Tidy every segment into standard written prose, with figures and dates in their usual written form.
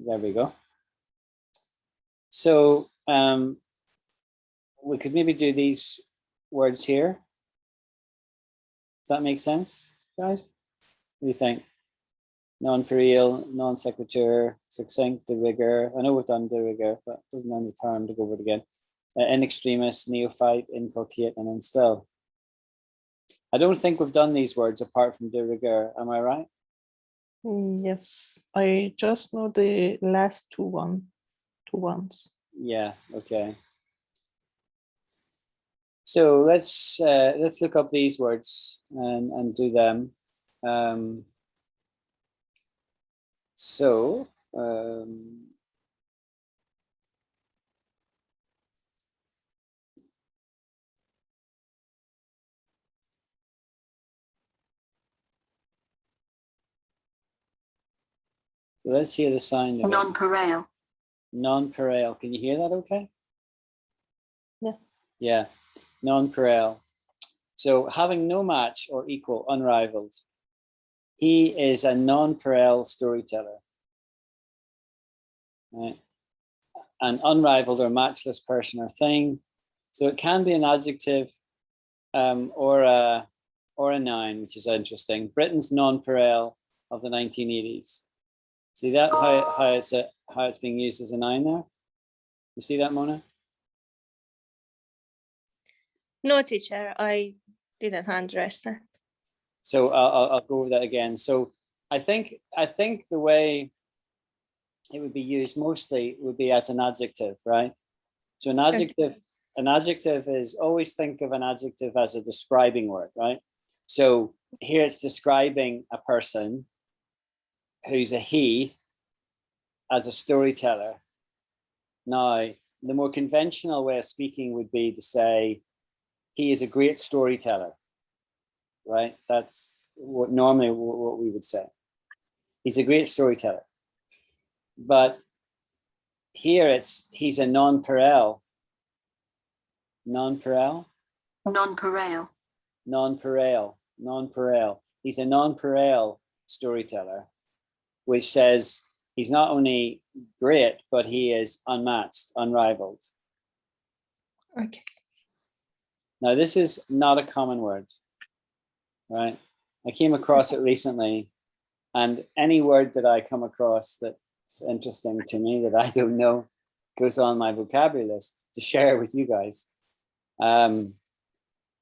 There we go. So we could maybe do these words here. Does that make sense, guys? What do you think? Non-pareil, non-sequitur, succinct, de rigueur. I know we've done de rigueur, but it doesn't have the term to go over it again. In extremis, neophyte, inculcate, and instill. I don't think we've done these words apart from de rigueur. Am I right? Yes, I just know the last two ones. Yeah. Okay. So let's look up these words and do them. So let's hear the sound of nonpareil. Nonpareil. Can you hear that okay? Yes. Yeah, nonpareil. So having no match or equal, unrivaled. He is a nonpareil storyteller. Right? An unrivaled or matchless person or thing. So it can be an adjective or a noun, which is interesting. Britain's nonpareil of the 1980s. See that how it's being used as a noun there? You see that, Mona? No, teacher, I didn't understand. So I'll go over that again. So I think the way it would be used mostly would be as an adjective, right? So an adjective is, always think of an adjective as a describing word, right? So here it's describing a person who's a he as a storyteller. Now, the more conventional way of speaking would be to say, he is a great storyteller, right? That's what normally what we would say. He's a great storyteller. But here he's a nonpareil. Nonpareil? Nonpareil. Nonpareil. He's a nonpareil storyteller, which says he's not only great, but he is unmatched, unrivaled. Okay. Now, this is not a common word, right? I came across it recently, and any word that I come across that's interesting to me that I don't know goes on my vocabulary list to share with you guys,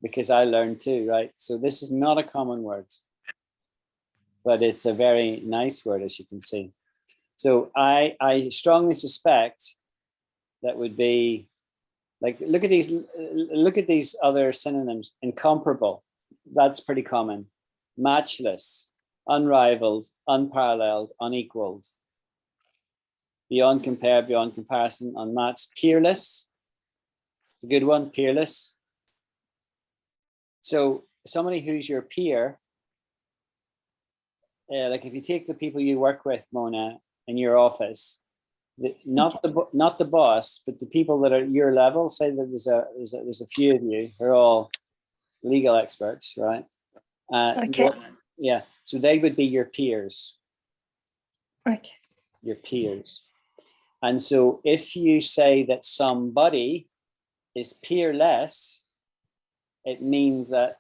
because I learned too, right? So this is not a common word, but it's a very nice word, as you can see. So I strongly suspect that would be, like, look at these other synonyms. Incomparable, that's pretty common. Matchless, unrivaled, unparalleled, unequaled. Beyond compare, beyond comparison, unmatched. Peerless, it's a good one, peerless. So somebody who's your peer, like if you take the people you work with, Mona, in your office, not the boss, but the people that are your level. Say that there's a few of you who are all legal experts, right? Okay. Yeah. So they would be your peers. Okay. Your peers. And so if you say that somebody is peerless, it means that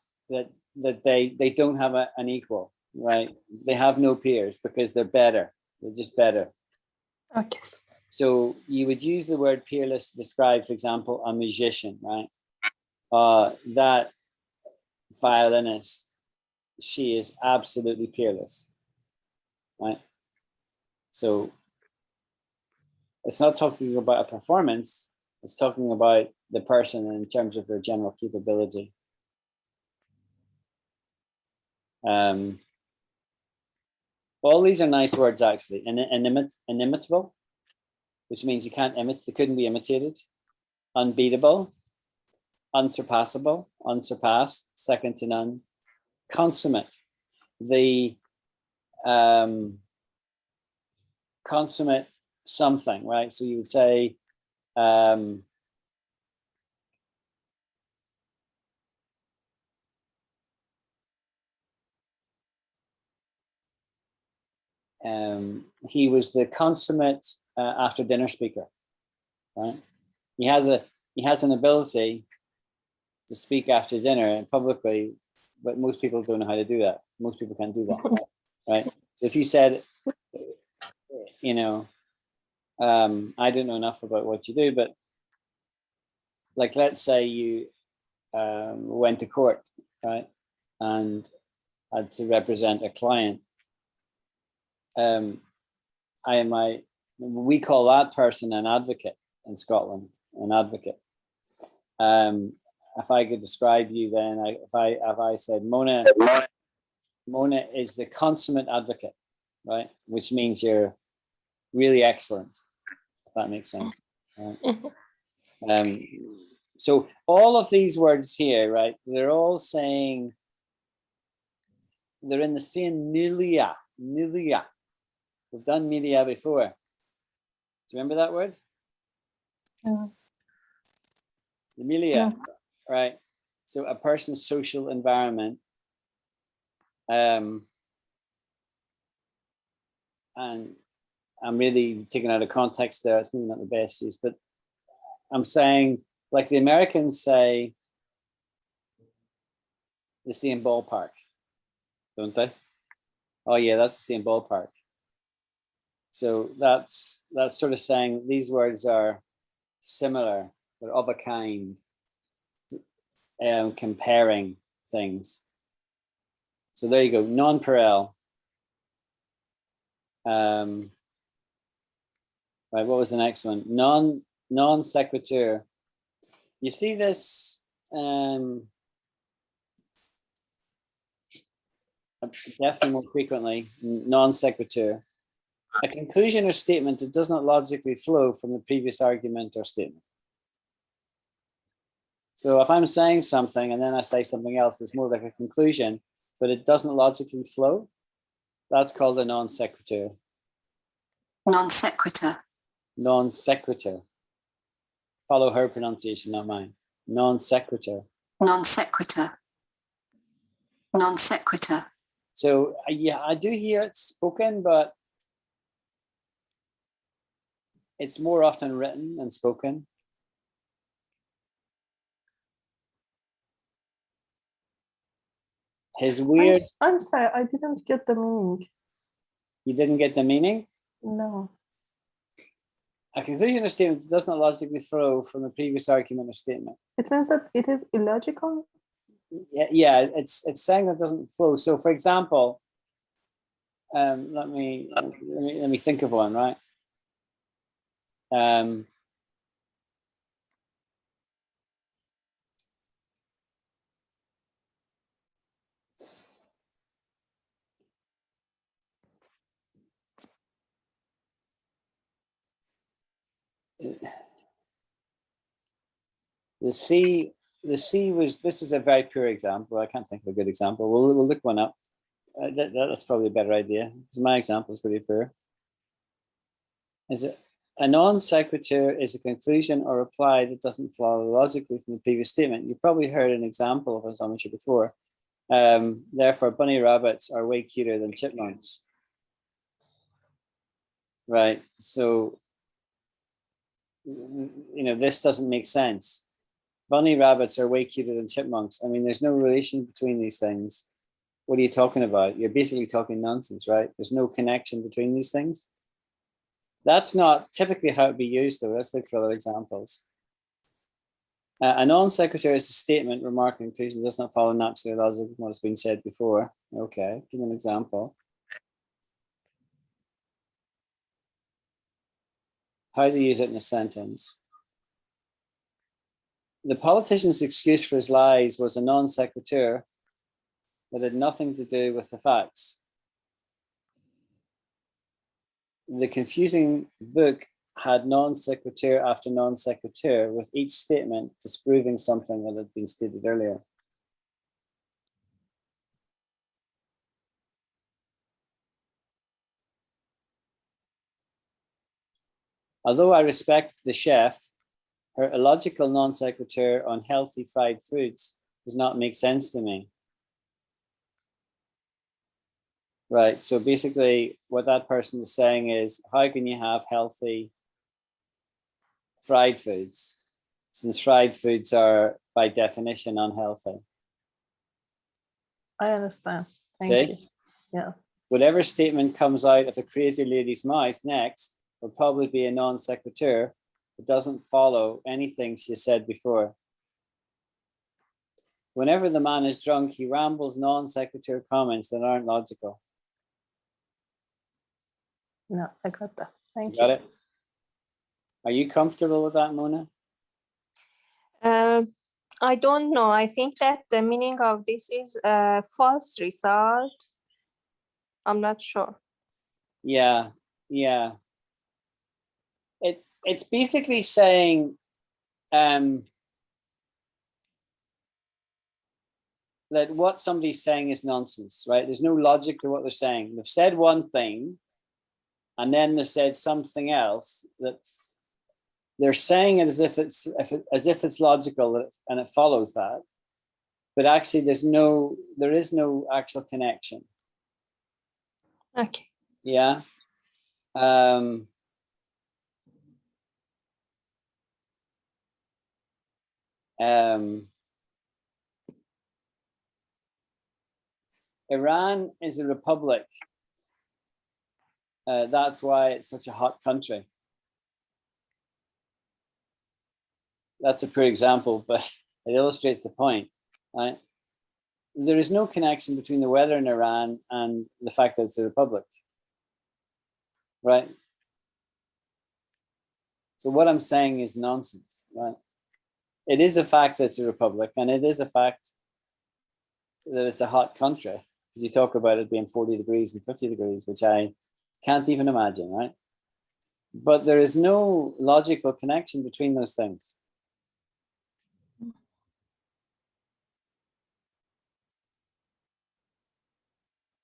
they don't have an equal, right? They have no peers because they're better. They're just better. Okay. So you would use the word peerless to describe, for example, a musician, right? That violinist, she is absolutely peerless, right? So it's not talking about a performance, it's talking about the person in terms of their general capability. All these are nice words, actually. Inimitable, which means you can't they couldn't be imitated. Unbeatable, unsurpassable, unsurpassed, second to none. Consummate, the consummate something, right? So you would say, he was the consummate after dinner speaker, right? He has an ability to speak after dinner and publicly, but most people don't know how to do that. Most people can't do that, right? So if you said, you know, I don't know enough about what you do, but like, let's say you went to court, right, and had to represent a client. We call that person an advocate in Scotland, an advocate. If I could describe you, then if I said Mona is the consummate advocate, right, which means you're really excellent, if that makes sense. Right? So all of these words here, right, they're all saying, they're in the same milia. We've done milia before. Do you remember that word? No. The milia, right? So a person's social environment. And I'm really taking out of context there. It's maybe not the best use, but I'm saying, like the Americans say, the same ballpark, don't they? Oh yeah, that's the same ballpark. So that's sort of saying these words are similar, they're of a kind, comparing things. So there you go, nonpareil. Right, what was the next one? Non sequitur. You see this definitely more frequently, non sequitur. A conclusion or statement that does not logically flow from the previous argument or statement. So if I'm saying something and then I say something else that's more like a conclusion, but it doesn't logically flow, that's called a non sequitur. Non sequitur. Non sequitur. Follow her pronunciation, not mine. Non sequitur. Non sequitur. Non sequitur. So yeah, I do hear it spoken, but it's more often written than spoken. His weird. I'm sorry, I didn't get the meaning. You didn't get the meaning? No. A conclusion or statement does not logically flow from the previous argument or statement. It means that it is illogical. Yeah, it's saying that doesn't flow. So, for example, let me think of one, right? The sea was. This is a very poor example. I can't think of a good example. We'll look one up. That's probably a better idea because my example is pretty poor. Is it a non sequitur is a conclusion or reply that doesn't follow logically from the previous statement? You probably heard an example of this on you before. Therefore, bunny rabbits are way cuter than chipmunks. Right. So, you know, this doesn't make sense. Bunny rabbits are way cuter than chipmunks. I mean, there's no relation between these things. What are you talking about? You're basically talking nonsense, right? There's no connection between these things. That's not typically how it'd be used, though. Let's look for other examples. A non sequitur is a statement, remark, or conclusion does not follow naturally or logically from what has been said before. Okay, give me an example. How to use it in a sentence. The politician's excuse for his lies was a non sequitur that had nothing to do with the facts. The confusing book had non sequitur after non sequitur, with each statement disproving something that had been stated earlier. Although I respect the chef, her illogical non sequitur on healthy fried foods does not make sense to me. Right. So basically what that person is saying is, how can you have healthy fried foods, since fried foods are by definition unhealthy? I understand. Thank See? you. Yeah. Whatever statement comes out of the crazy lady's mouth next will probably be a non sequitur. It doesn't follow anything she said before. Whenever the man is drunk, he rambles non sequitur comments that aren't logical. No, I got that. Thank Got you. it? Are you comfortable with that, Mona? I don't know. I think that the meaning of this is a false result. I'm not sure. Yeah, yeah. It's basically saying that what somebody's saying is nonsense, right? There's no logic to what they're saying. They've said one thing, and then they've said something else that they're saying it as if it's logical and it follows that, but actually there is no actual connection. Okay. Yeah. Iran is a republic. That's why it's such a hot country. That's a poor example, but it illustrates the point, right? There is no connection between the weather in Iran and the fact that it's a republic, right? So what I'm saying is nonsense, right? It is a fact that it's a republic, and it is a fact that it's a hot country, because you talk about it being 40 degrees and 50 degrees, which I can't even imagine, right? But there is no logical connection between those things.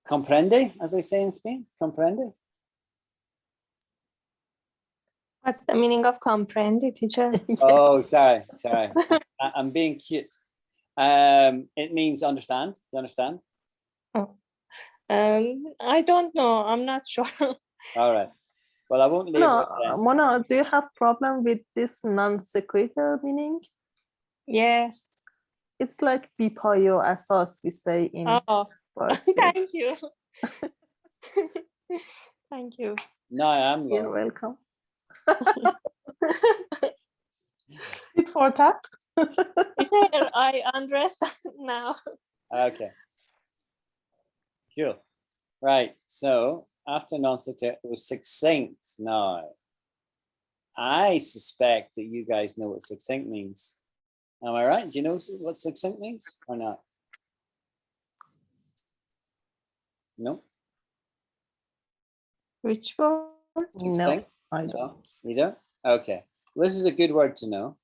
Comprende, as they say in Spain, comprende? What's the meaning of comprende, teacher? Oh, sorry. I'm being cute. It means understand. Do you understand? I don't know. I'm not sure. All right. Well, I won't label it then. Mona, do you have problem with this non sequitur meaning? Yes. It's like bipayo asas, we say in Oh, Farsi. thank you. Thank you. No, I am. You're Lord. welcome. Tit for tat. Teacher, I understand now. Okay. Cool. Right. So after non-sequitur, it was succinct. Now, I suspect that you guys know what succinct means. Am I right? Do you know what succinct means or not? No? Which word? No, Succinct? I No? don't. You don't? Okay. Well, this is a good word to know.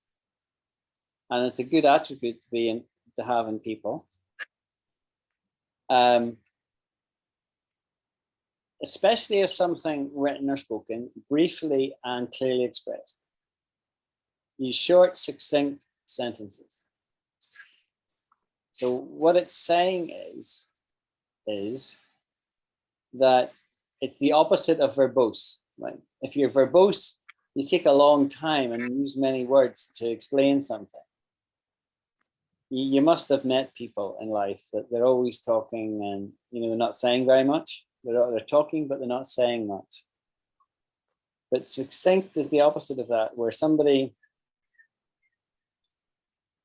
And it's a good attribute to have in people. Especially if something written or spoken, briefly and clearly expressed. Use short, succinct sentences. So what it's saying is that it's the opposite of verbose, right? If you're verbose, you take a long time and use many words to explain something. You must have met people in life that they're always talking and they're not saying very much. They're talking, but they're not saying much. But succinct is the opposite of that, where somebody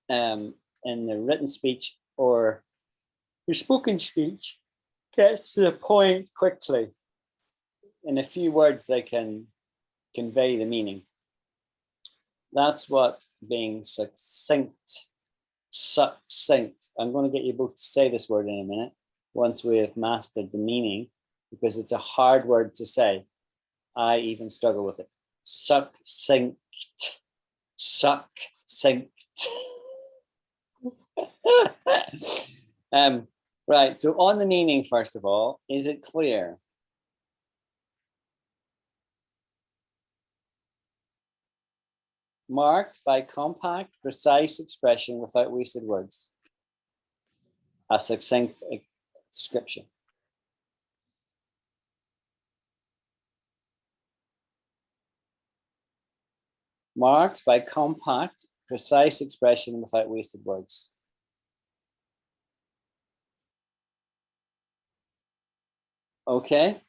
in the written speech or your spoken speech gets to the point quickly. In a few words, they can convey the meaning. That's what being succinct. I'm going to get you both to say this word in a minute once we have mastered the meaning, because it's a hard word to say. I even struggle with it. Succinct. Right, so on the meaning, first of all, is it clear? Marked by compact, precise expression without wasted words. A succinct description. marked by compact, precise expression without wasted words. Okay.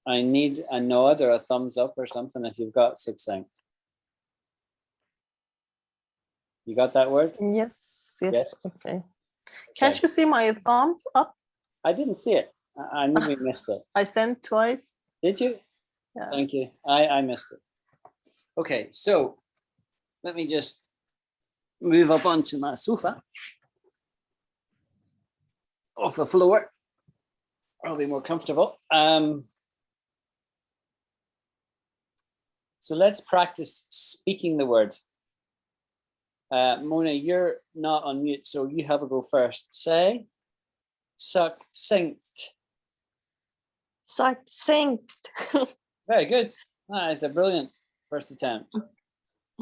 I need a nod or a thumbs up or something if you've got succinct. You got that word? Yes. Yes. Okay. Can't Okay. you see my thumbs up? I didn't see it. I knew we missed it. I sent twice. Did you? Yeah. Thank you. I missed it. Okay, so let me just move up onto my sofa off the floor. I'll be more comfortable. So let's practice speaking the word. Mona, you're not on mute, so you have a go first. Say succinct. Succinct. Very good. That is a brilliant first attempt.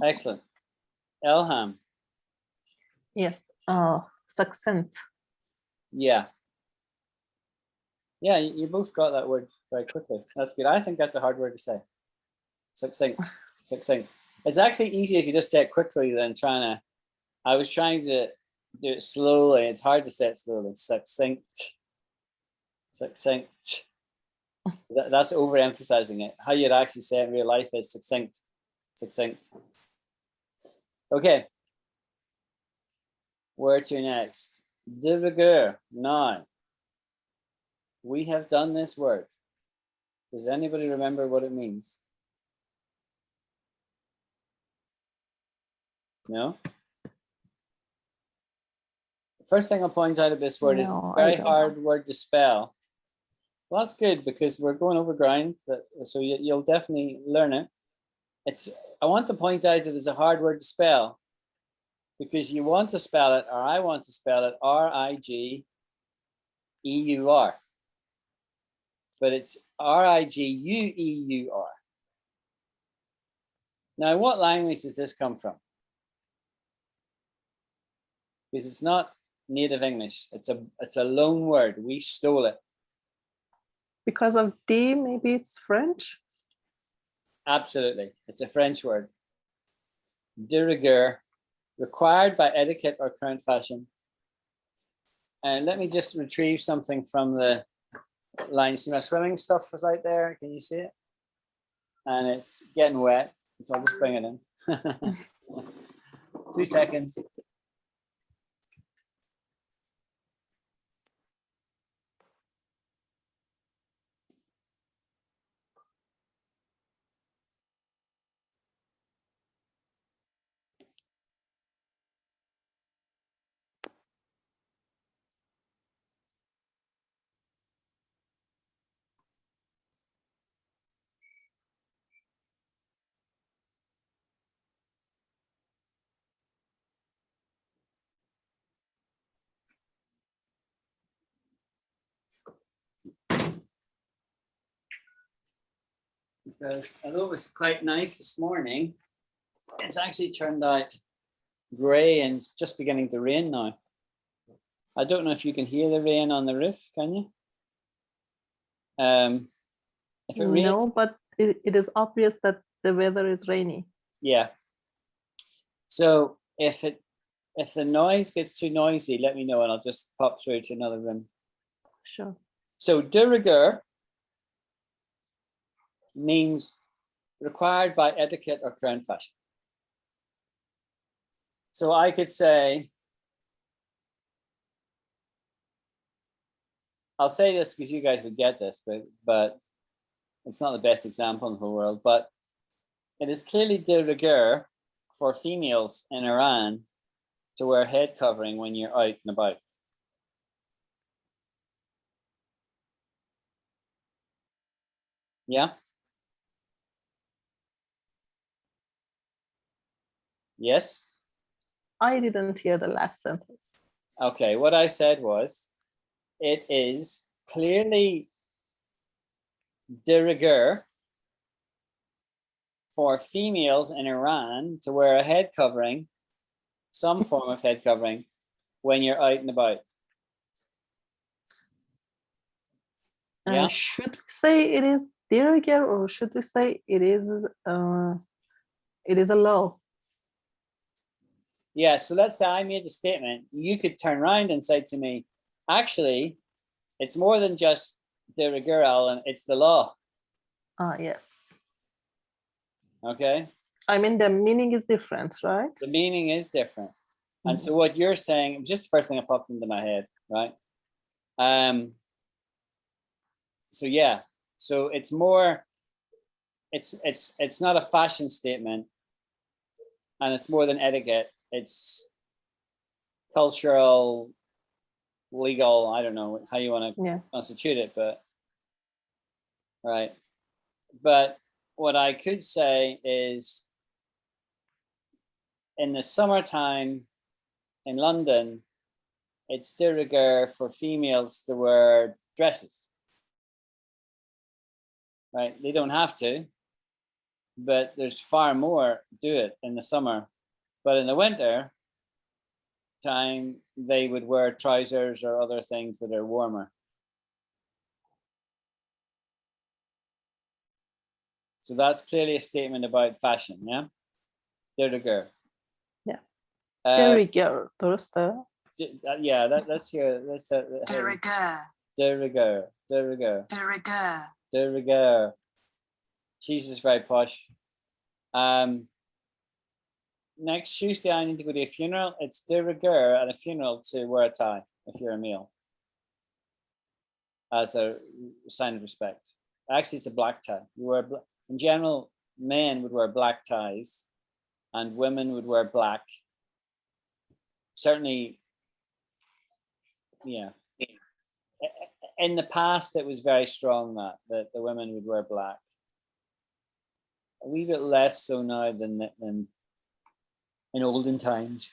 Excellent. Elham. Yes. Succinct. Yeah. Yeah, you both got that word very quickly. That's good. I think that's a hard word to say. Succinct. Succinct. It's actually easier if you just say it quickly than trying to. I was trying to do it slowly. It's hard to say it slowly. Succinct. Succinct. That's overemphasizing it. How you'd actually say it in real life is succinct. Succinct. Okay. Where to next? De rigueur. Now, we have done this word. Does anybody remember what it means? No? The first thing I'll point out of this word is No, a very I don't hard word to spell. Well, that's good because we're going over ground, so you'll definitely learn it. I want to point out that it's a hard word to spell because you want to spell it, or I want to spell it, R-I-G-E-U-R. But it's R-I-G-U-E-U-R. Now, what language does this come from? Because it's not native English. It's a loan word. We stole it. Because of D, maybe it's French. Absolutely. It's a French word. De rigueur, required by etiquette or current fashion. And let me just retrieve something from the line. See my swimming stuff was out there. Can you see it? And it's getting wet. So I'll just bring it in. 2 seconds. Because although it was quite nice this morning, it's actually turned out grey and it's just beginning to rain now. I don't know if you can hear the rain on the roof, can you? If it rains, No, but it is obvious that the weather is rainy. yeah. So if the noise gets too noisy, let me know and I'll just pop through to another room. Sure. So de rigueur means required by etiquette or current fashion. So I could say, I'll say this because you guys would get this, but it's not the best example in the whole world, but it is clearly de rigueur for females in Iran to wear head covering when you're out and about. Yeah? Yes? I didn't hear the last sentence. Okay, what I said was, it is clearly de rigueur for females in Iran to wear a head covering, some form of head covering, when you're out and about. Yeah. Should we say it is de rigueur or should we say it is It is a law. Yeah, so let's say I made the statement. You could turn around and say to me, actually, it's more than just de rigueur, Alan, it's the law. Yes. Okay. I mean, the meaning is different, right? The meaning is different. And so what you're saying, just the first thing that popped into my head, right? So yeah, so it's more, it's not a fashion statement, and it's more than etiquette. It's cultural, legal, I don't know how you want to constitute it, but right. But what I could say is in the summertime in London, it's de rigueur for females to wear dresses. Right? They don't have to, but there's far more do it in the summer. But in the winter time, they would wear trousers or other things that are warmer. So that's clearly a statement about fashion, yeah? De rigueur. Yeah. De rigueur, درسته? Yeah, that's your, that's De rigueur. De rigueur, de rigueur. De rigueur. De rigueur. Jesus, very posh. Next Tuesday, I need to go to a funeral. It's de rigueur at a funeral to wear a tie if you're a male, as a sign of respect. Actually, it's a black tie. You wear, in general, men would wear black ties, and women would wear black. Certainly, yeah. In the past, it was very strong that the women would wear black. A wee bit less so now than in olden times.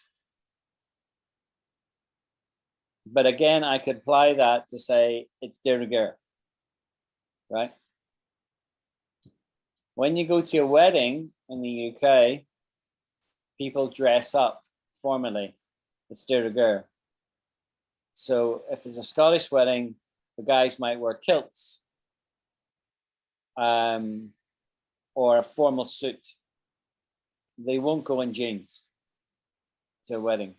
But again, I could apply that to say it's de rigueur, right? When you go to a wedding in the UK, people dress up formally. It's de rigueur. So if it's a Scottish wedding, the guys might wear kilts or a formal suit. They won't go in jeans to a wedding.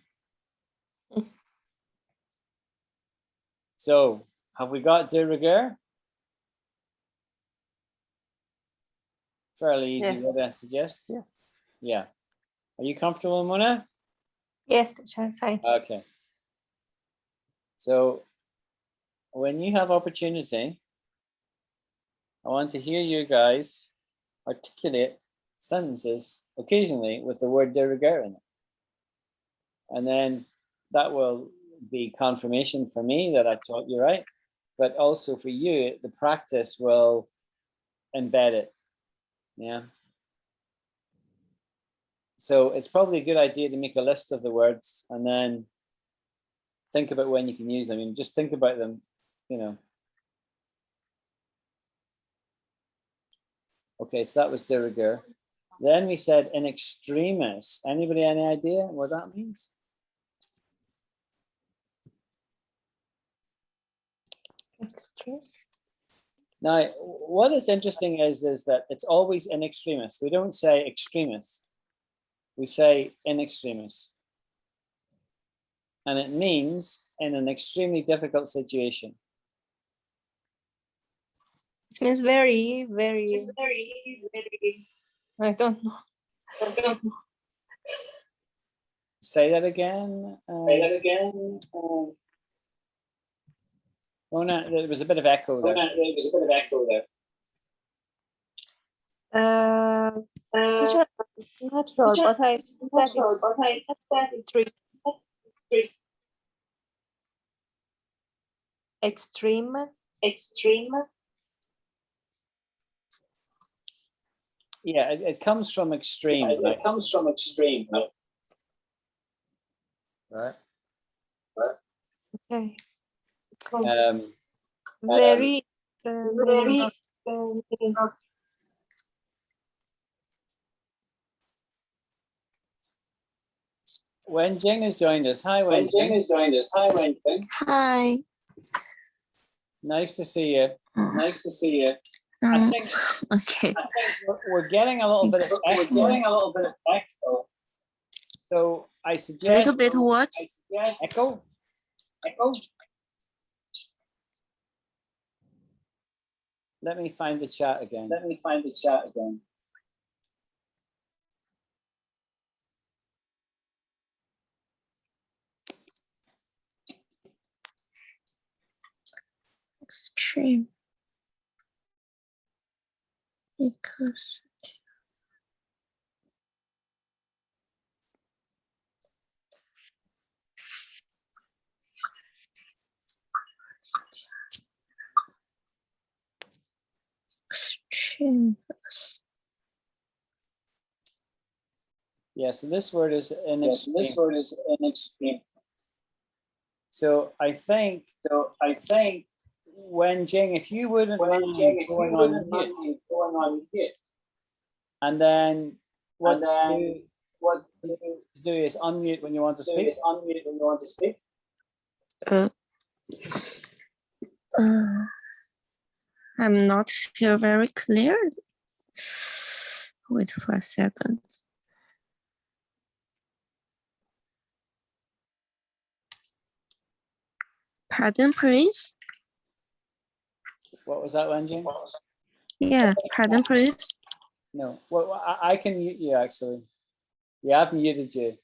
So have we got de rigueur? Fairly easy, would I suggest? Yes. Yeah. Are you comfortable, Mona? Yes, teacher, fine. Okay. So when you have opportunity, I want to hear you guys articulate sentences occasionally with the word de rigueur in it. And then that will be confirmation for me that I taught you right, but also for you, the practice will embed it. Yeah. So it's probably a good idea to make a list of the words and then think about when you can use them. I mean, just think about them, you know. Okay, so that was de rigueur. Then we said in extremis. Anybody any idea what that means? Extreme. Now, what is interesting is that it's always in extremis. We don't say extremis. We say in extremis. And it means in an extremely difficult situation. It means very, very, I don't know. Say that again. Say that again. Oh no, there was a bit of echo there. Teacher, it's not sure, but I think that it's extreme. Yeah, it comes from extreme. It comes from extreme. Right. Okay. Very. Wen Jing has joined us. Hi, Wen Jing. Hi. Nice to see you. I think Okay. we're getting a little bit of echo. So I A suggest little bit what? echo. Let me find the chat again. Extreme. Because extreme. Yeah, so this word is in extreme. So I think when Jing, if you wouldn't mind going on mute, and then what to do is unmute when you want to speak. I'm not feel very clear. Wait for a second. Pardon, please. What was that one, Jing? Yeah, pardon, please. No, well, I can mute you actually. Yeah, I've muted you.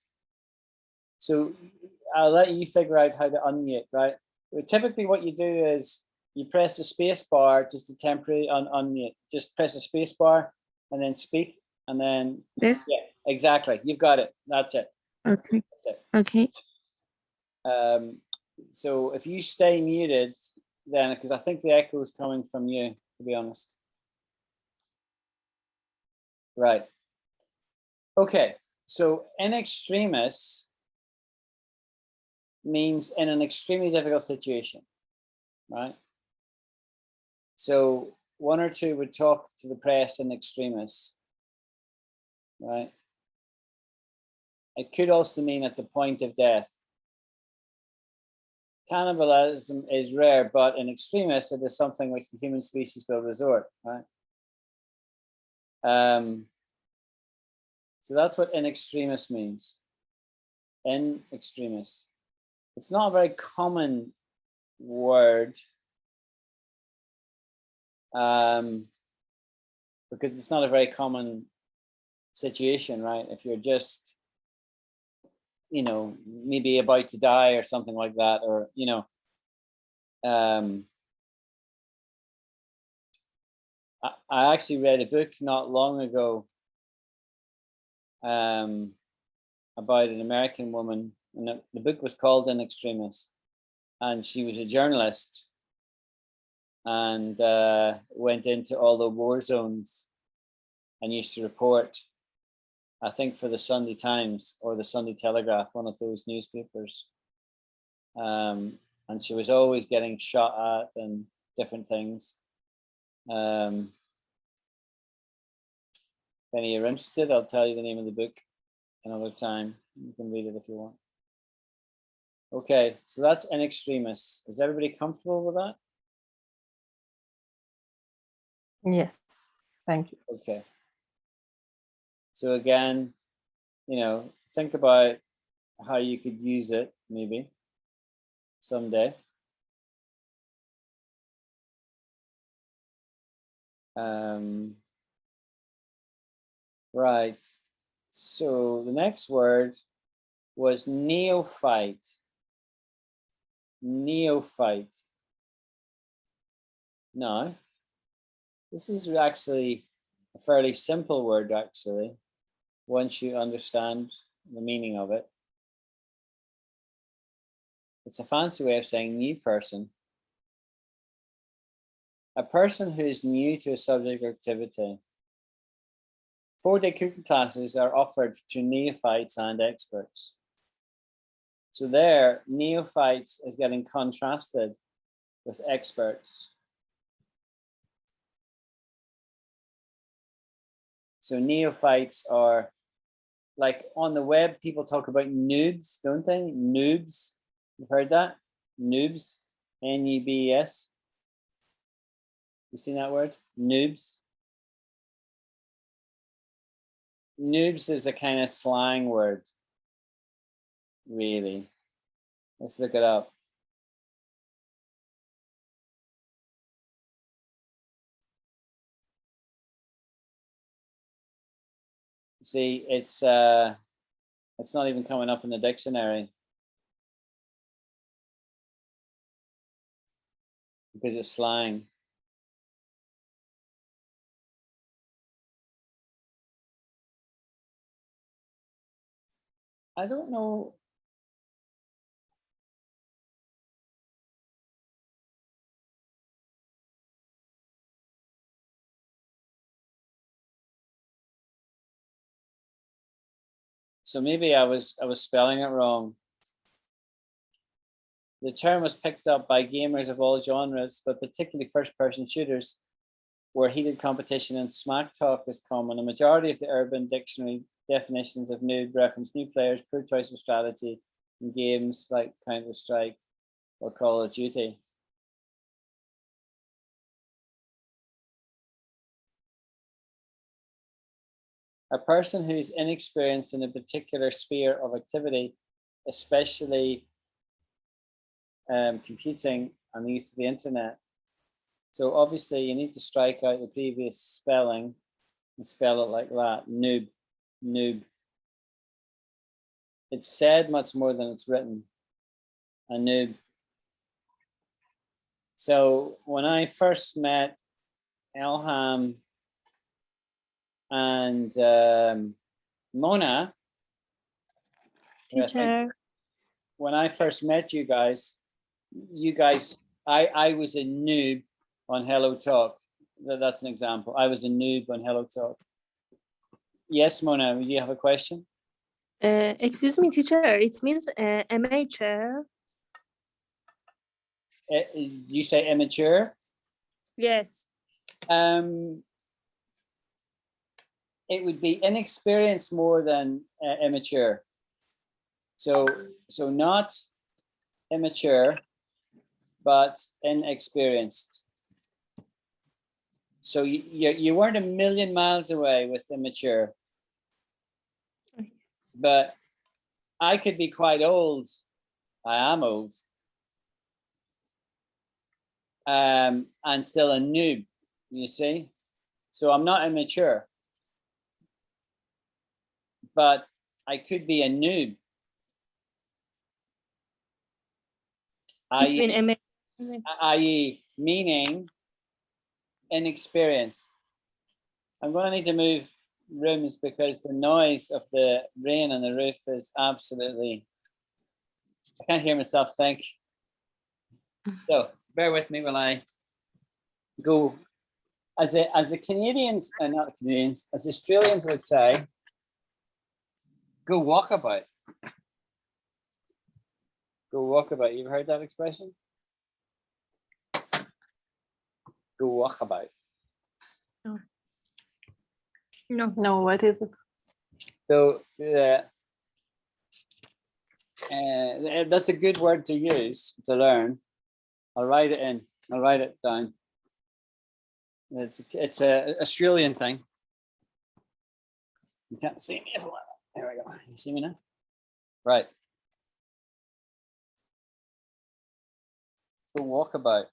So I'll let you figure out how to unmute, right? Well, typically what you do is you press the space bar just to temporarily unmute. Just press the space bar and then speak and then, This? yeah, exactly. You've got it. That's it. Okay. That's it. Okay. So if you stay muted, then, because I think the echo is coming from you, to be honest. Right. Okay. So in extremis means in an extremely difficult situation, right? So one or two would talk to the press in extremis, right? It could also mean at the point of death. Cannibalism is rare, but in extremis, it is something which the human species will resort, right? So that's what in extremis means. In extremis. It's not a very common word because it's not a very common situation, right? If you're just, you know, maybe about to die or something like that, or, you know, I actually read a book not long ago about an American woman, and the book was called In Extremis, and she was a journalist and went into all the war zones and used to report, I think, for the Sunday Times or the Sunday Telegraph, one of those newspapers. And she was always getting shot at and different things. If any of you are interested, I'll tell you the name of the book another time. You can read it if you want. Okay, so that's in extremis. Is everybody comfortable with that? Yes, thank you. Okay. So again, you know, think about how you could use it maybe someday. Right. So the next word was neophyte. Neophyte. Now, this is actually a fairly simple word, actually, once you understand the meaning of it. It's a fancy way of saying new person. A person who is new to a subject or activity. 4-day cooking classes are offered to neophytes and experts. So there, neophytes is getting contrasted with experts. So neophytes are, like on the web, people talk about noobs, don't they? Noobs, you've heard that? Noobs, N-U-B-S. You seen that word? Noobs. Noobs is a kind of slang word, really. Let's look it up. See, it's not even coming up in the dictionary because it's slang. I don't know. So maybe I was spelling it wrong. The term was picked up by gamers of all genres, but particularly first-person shooters, where heated competition and smack talk is common. A majority of the urban dictionary definitions of noob reference new players, poor choice of strategy in games like Counter-Strike or Call of Duty. A person who's inexperienced in a particular sphere of activity, especially computing and the use of the internet. So obviously you need to strike out the previous spelling and spell it like that, noob, noob. It's said much more than it's written, a noob. So when I first met Elham and Mona, Teacher. when I first met you guys, I was a noob on Hello Talk. That's an example. I was a noob on Hello Talk. Yes, Mona, do you have a question? Excuse me, teacher. It means amateur. You say immature? Yes. It would be inexperienced more than immature. So not immature, but inexperienced. So you weren't a million miles away with immature, but I could be quite old. I am old. And still a noob, you see? So I'm not immature, but I could be a noob. I.e. meaning inexperienced. I'm going to need to move rooms because the noise of the rain on the roof is absolutely, I can't hear myself think. So bear with me while I go, as the Canadians, not the Canadians, as the Australians would say, go walkabout. Go walkabout. You've heard that expression? Go walkabout. No. No, what is it? So that's a good word to use to learn. I'll write it in. I'll write it down. It's a Australian thing. You can't see me. There we go. You see me now? Right. Go walkabout.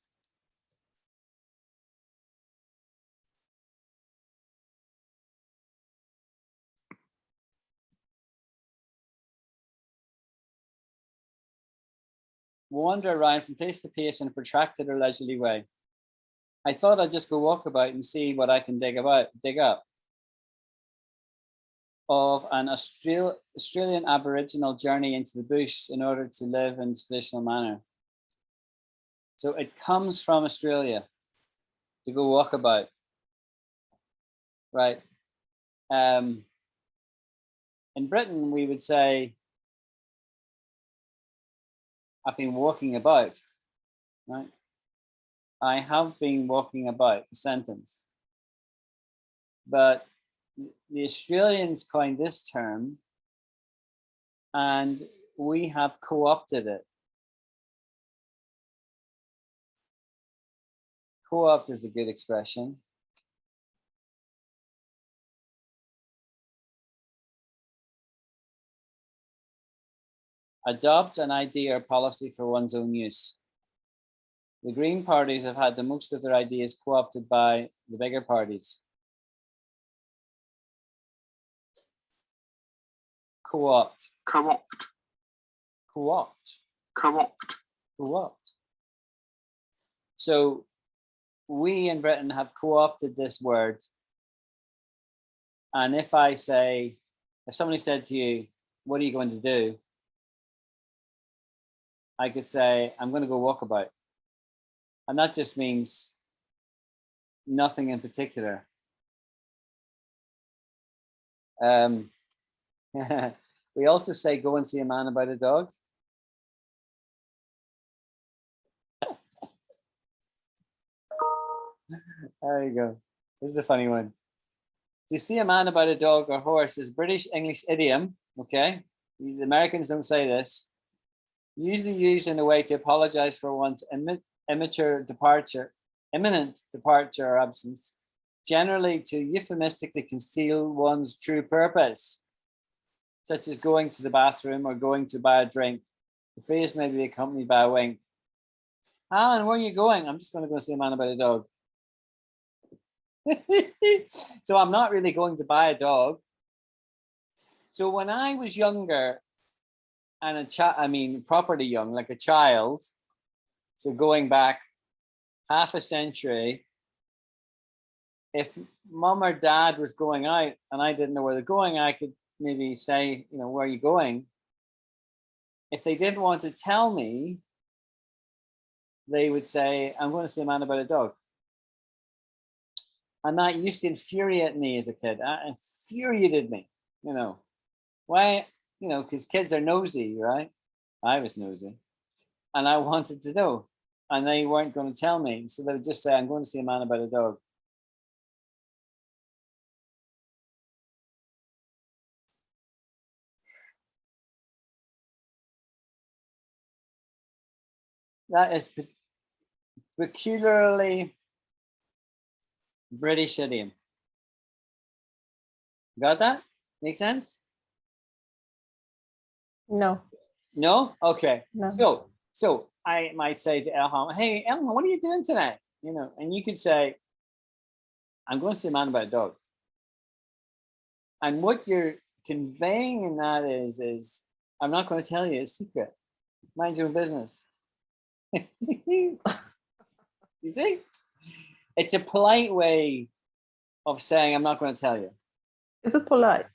Wander around from place to place in a protracted or leisurely way. I thought I'd just go walkabout and see what I can dig up of an Australian Aboriginal journey into the bush in order to live in a traditional manner. So it comes from Australia to go walkabout, right? In Britain, we would say, I've been walking about, right? I have been walking about, the sentence. But the Australians coined this term and we have co-opted it. Co-opt is a good expression. Adopt an idea or policy for one's own use. The Green parties have had the most of their ideas co-opted by the bigger parties. Co-opt. Co-opt. Co-opt. Co-opt. Co-opt. So we in Britain have co-opted this word. And if somebody said to you, what are you going to do? I could say, I'm going to go walkabout. And that just means nothing in particular. We also say, go and see a man about a dog. There you go. This is a funny one. To see a man about a dog or horse is British English idiom. Okay. The Americans don't say this. Usually used in a way to apologize for one's imminent departure or absence, generally to euphemistically conceal one's true purpose, such as going to the bathroom or going to buy a drink. The phrase may be accompanied by a wink. Alan, where are you going? I'm just going to go see a man about a dog. So I'm not really going to buy a dog. So when I was younger, and properly young, like a child, so going back half a century, if mom or dad was going out and I didn't know where they're going, I could maybe say, where are you going? If they didn't want to tell me, they would say, I'm going to see a man about a dog. And that used to infuriate me as a kid. That infuriated me, Why? Because kids are nosy, right? I was nosy. And I wanted to know. And they weren't going to tell me. So they would just say, I'm going to see a man about a dog. That is peculiarly British idiom. Got that? Make sense? No. No? Okay. No. So I might say to Elham, hey, Elham, what are you doing tonight? And you could say, I'm going to see a man about a dog. And what you're conveying in that is I'm not going to tell you, it's secret. Mind your own business. You see? It's a polite way of saying I'm not going to tell you. Is it polite?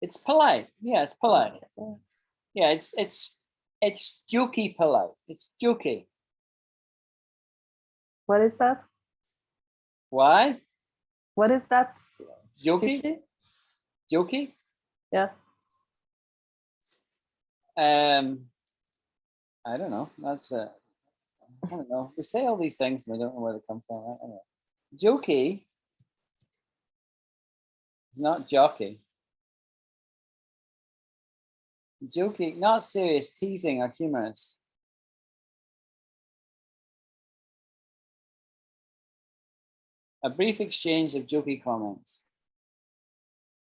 It's polite. Yeah, it's polite. Okay. Yeah, it's jokey polite. It's jokey. What is that? Why? What is that? Jokey? Sticky? Jokey? Yeah. I don't know. I don't know. We say all these things and we don't know where they come from. Right? Anyway. Jokey is not jockey. Jokey, not serious, teasing or humorous. A brief exchange of jokey comments.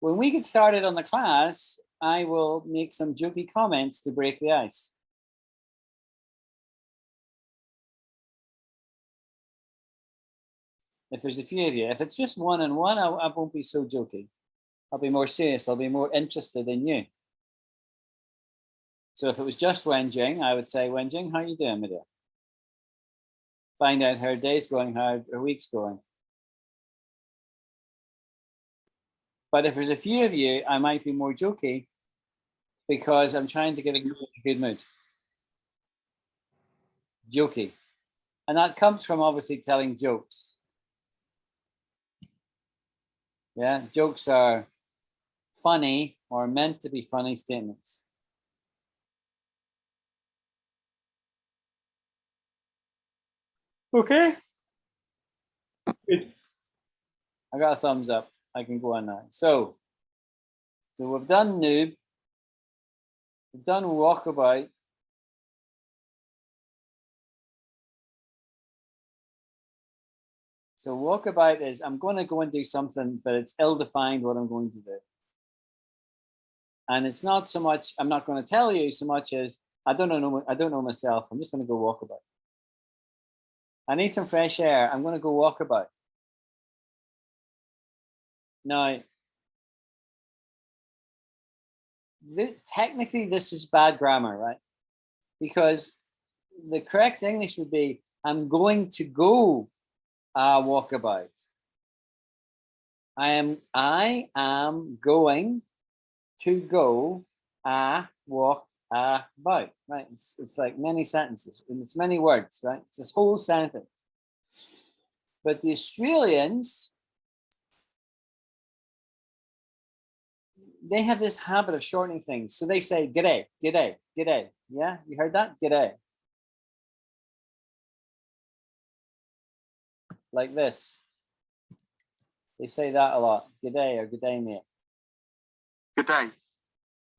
When we get started on the class, I will make some jokey comments to break the ice. If there's a few of you, if it's just one-on-one, I won't be so jokey. I'll be more serious. I'll be more interested in you. So if it was just Wenjing, I would say, Wenjing, how are you doing, my dear? Find out how her day's going, how her week's going. But if there's a few of you, I might be more jokey because I'm trying to get a good mood. Jokey. And that comes from obviously telling jokes. Yeah, jokes are funny or meant to be funny statements. Okay. Good. I got a thumbs up. I can go on now. So we've done noob. We've done walkabout. So walkabout is I'm going to go and do something, but it's ill-defined what I'm going to do. And it's not so much, I'm not going to tell you so much as I don't know myself. I'm just going to go walkabout. I need some fresh air. I'm going to go walkabout. Now, technically this is bad grammar, right? Because the correct English would be, I'm going to go walkabout. I am going to go walk about, right? It's like many sentences and it's many words, right? It's this whole sentence. But the Australians, they have this habit of shortening things. So they say g'day, g'day, g'day. Yeah, you heard that? G'day. Like this. They say that a lot. G'day or g'day, mate. Good day.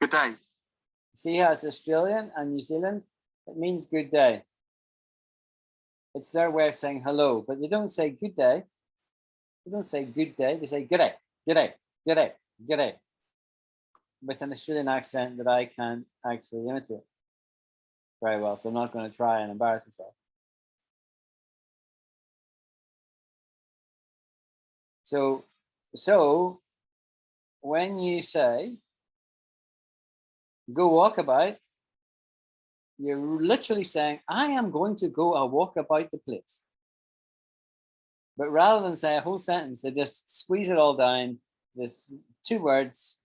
Good day. See how it's Australian and New Zealand? It means good day. It's their way of saying hello, but they don't say good day. They don't say good day. They say g'day, g'day, g'day, g'day. With an Australian accent that I can't actually imitate very well. So I'm not going to try and embarrass myself. So when you say go walkabout, you're literally saying, I am going to go a walk about the place. But rather than say a whole sentence, they just squeeze it all down, this 2 words,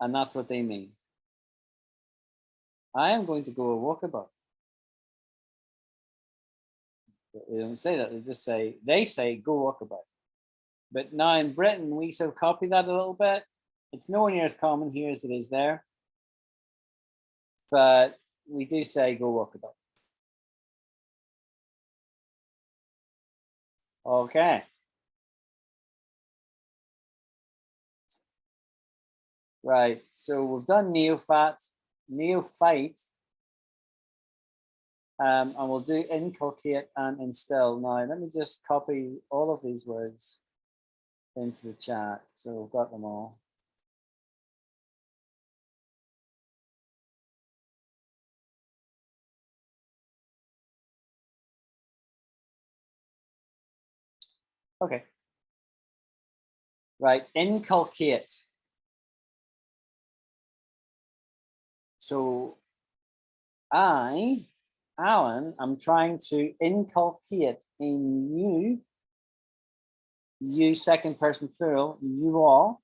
and that's what they mean. I am going to go a walkabout. They don't say that, they say go walkabout. But now in Britain, we sort of copy that a little bit. It's nowhere near as common here as it is there. But we do say go walkabout. Okay. Right, so we've done neophyte, and we'll do inculcate and instill. Now, let me just copy all of these words into the chat. So we've got them all. Okay. Right, inculcate. So I, Alan, I'm trying to inculcate in you second person plural, you all.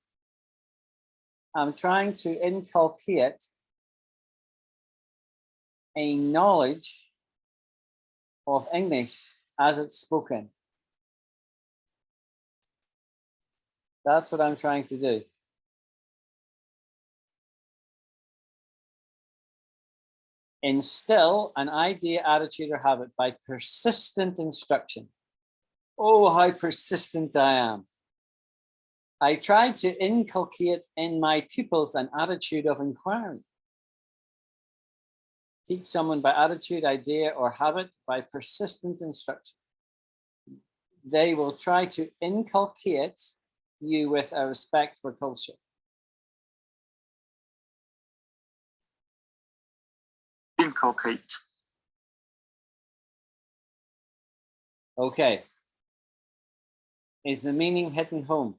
I'm trying to inculcate a knowledge of English as it's spoken. That's what I'm trying to do. Instill an idea, attitude, or habit by persistent instruction. Oh, how persistent I am. I try to inculcate in my pupils an attitude of inquiry. Teach someone by attitude, idea, or habit by persistent instruction. They will try to inculcate you with a respect for culture. Inculcate. Okay. Is the meaning hitting home?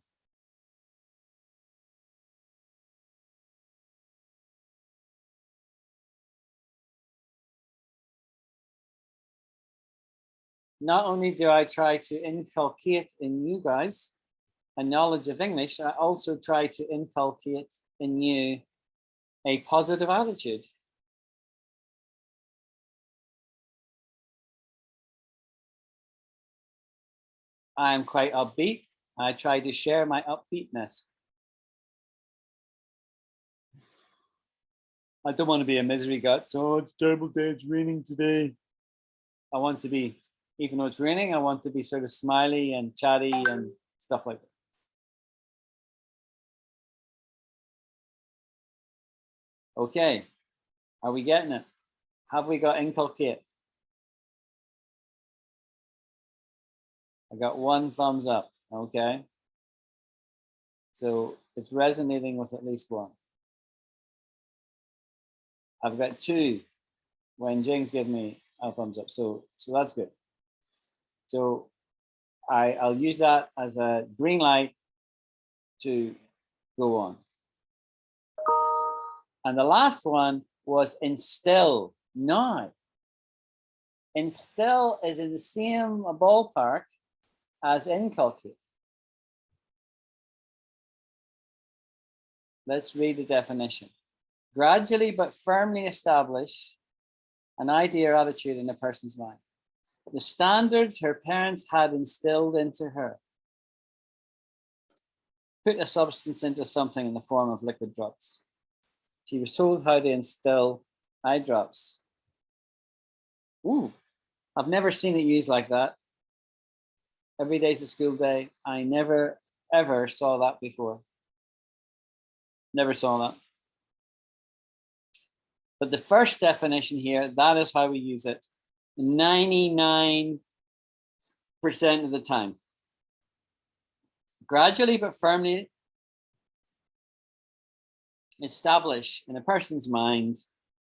Not only do I try to inculcate in you guys a knowledge of English, I also try to inculcate in you a positive attitude. I am quite upbeat. I try to share my upbeatness. I don't want to be a misery gut. So it's a terrible day, it's raining today. I want to be, even though it's raining, I want to be sort of smiley and chatty and stuff like that. Okay, are we getting it? Have we got inculcate? I got 1 thumbs up. Okay. So it's resonating with at least 1. I've got 2 when Jing's given me a thumbs up. So that's good. So I'll use that as a green light to go on. And the last one was instill. Now, instill is in the same ballpark as inculcate. Let's read the definition. Gradually but firmly establish an idea or attitude in a person's mind. The standards her parents had instilled into her. Put a substance into something in the form of liquid drops. She was told how to instill eye drops. Ooh, I've never seen it used like that. Every day's a school day. I never, ever saw that before. Never saw that. But the first definition here, that is how we use it 99% of the time. Gradually but firmly establish in a person's mind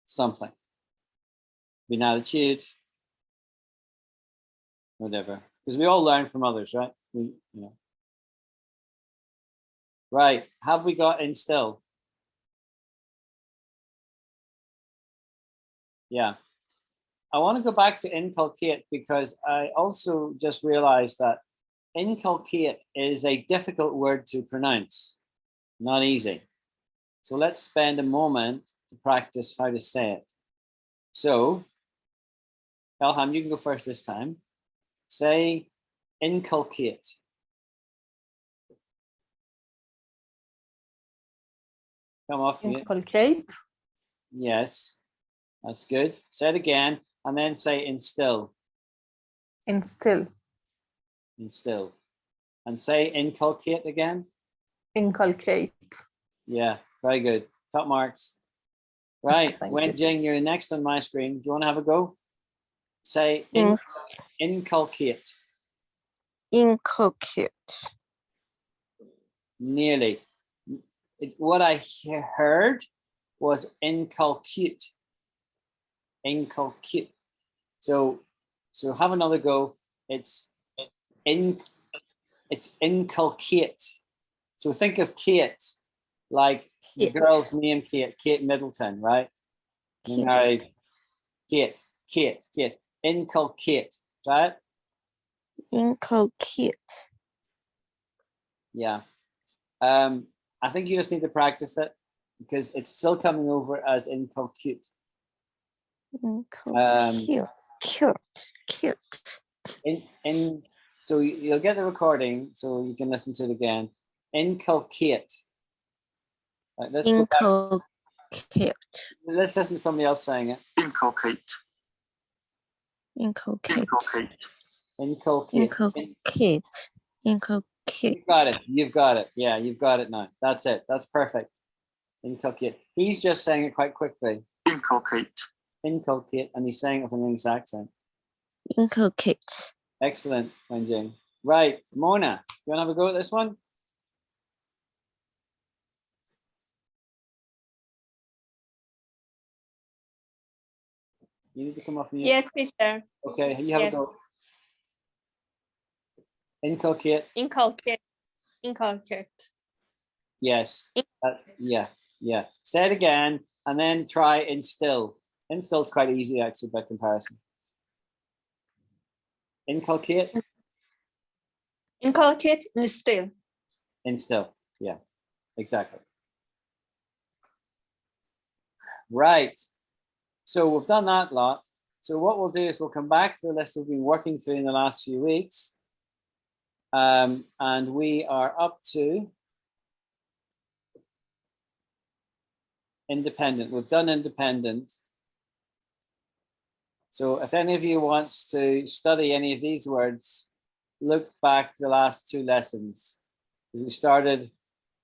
something. Be an attitude, whatever. Because we all learn from others, right? Right, have we got instill? Yeah. I want to go back to inculcate because I also just realized that inculcate is a difficult word to pronounce, not easy. So let's spend a moment to practice how to say it. So, Elham, you can go first this time. Say inculcate. Come off mute. Inculcate. Yes, that's good. Say it again and then say instill. Instill. Instill. And say inculcate again. Inculcate. Yeah, very good. Top marks. Right, Thank Wen you. Jing, you're next on my screen. Do you want to have a go? Say inculcate. Inculcate. Nearly. What I heard was inculcate. Inculcate. So have another go. It's inculcate. So think of Kate, like the Kate. girl's name, Kate Middleton, right? Kate. Married. Kate. Inculcate, right? Inculcate. Yeah. I think you just need to practice it because it's still coming over as inculcate. Inculcate. Cute. So you'll get the recording so you can listen to it again. Inculcate. Right, let's go back. Inculcate. Let's listen to somebody else saying it. Inculcate. Inculcate. Inculcate. Inculcate. Inculcate. You've got it. Yeah, you've got it now. That's it. That's perfect. Inculcate. He's just saying it quite quickly. Inculcate. Inculcate, and he's saying it with an English accent. Inculcate. Excellent, Wenjing. Right, Mona, you want to have a go at this one? You need to come off mute. Yes, teacher. Okay, you have Yes. a go. Inculcate. Inculcate. Inculcate. Yes. Yeah. Say it again and then try instill. Instill is quite easy actually by comparison. Inculcate. Inculcate, instill. Instill. Yeah, exactly. Right. So we've done that lot. So what we'll do is we'll come back to the list we've been working through in the last few weeks. And we are up to independent. We've done independent. So if any of you wants to study any of these words, look back the last 2 lessons. We started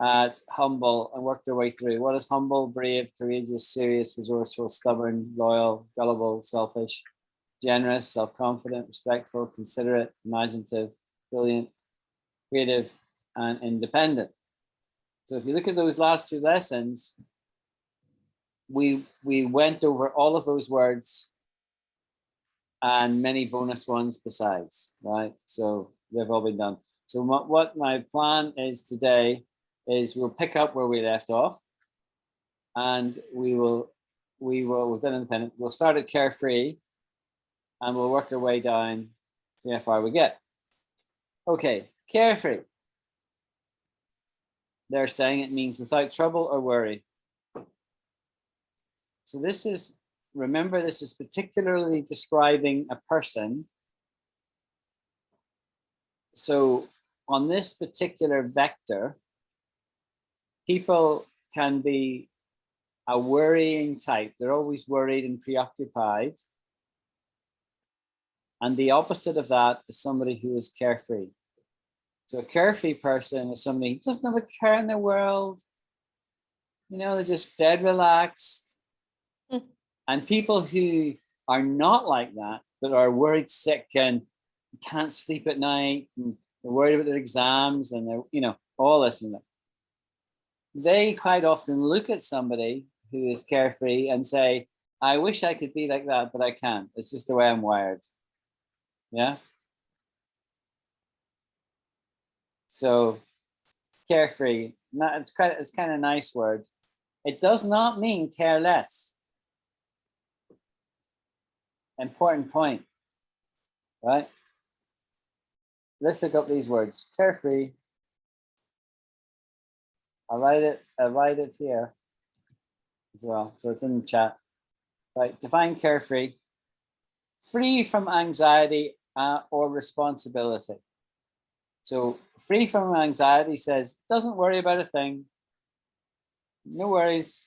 at humble and worked our way through. What is humble? Brave, courageous, serious, resourceful, stubborn, loyal, gullible, selfish, generous, self-confident, respectful, considerate, imaginative, brilliant, creative, and independent. So if you look at those last two lessons, we went over all of those words and many bonus ones besides, right? So they've all been done. So what my plan is today is we'll pick up where we left off, and we've done independent. We'll start at carefree, and we'll work our way down, see how far we get. Okay, carefree. They're saying it means without trouble or worry. So this is, remember, this is particularly describing a person. So on this particular vector, people can be a worrying type. They're always worried and preoccupied. And the opposite of that is somebody who is carefree. So a carefree person is somebody who doesn't have a care in the world. You know, they're just dead relaxed. And people who are not like that, but are worried sick and can't sleep at night, and they're worried about their exams, and they're, you know, all this and that. They quite often look at somebody who is carefree and say, I wish I could be like that, but I can't. It's just the way I'm wired. Yeah. So carefree, it's kind of a nice word. It does not mean careless. Important point, right? Let's look up these words. Carefree. I'll write it here as well, so it's in the chat. Right, define carefree. Free from anxiety or responsibility. So free from anxiety says, doesn't worry about a thing. No worries.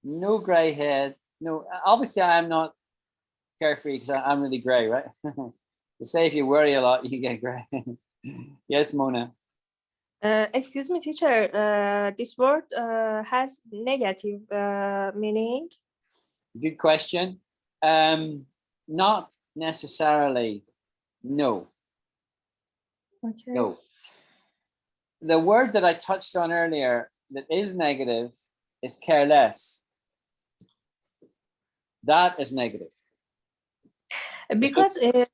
No gray head. No, obviously I am not carefree because I'm really gray, right? They say if you worry a lot, you get gray. Yes, Mona. Excuse me, teacher. This word has negative meaning. Good question. Not necessarily. No. Okay. No. The word that I touched on earlier that is negative is careless. That is negative. Because in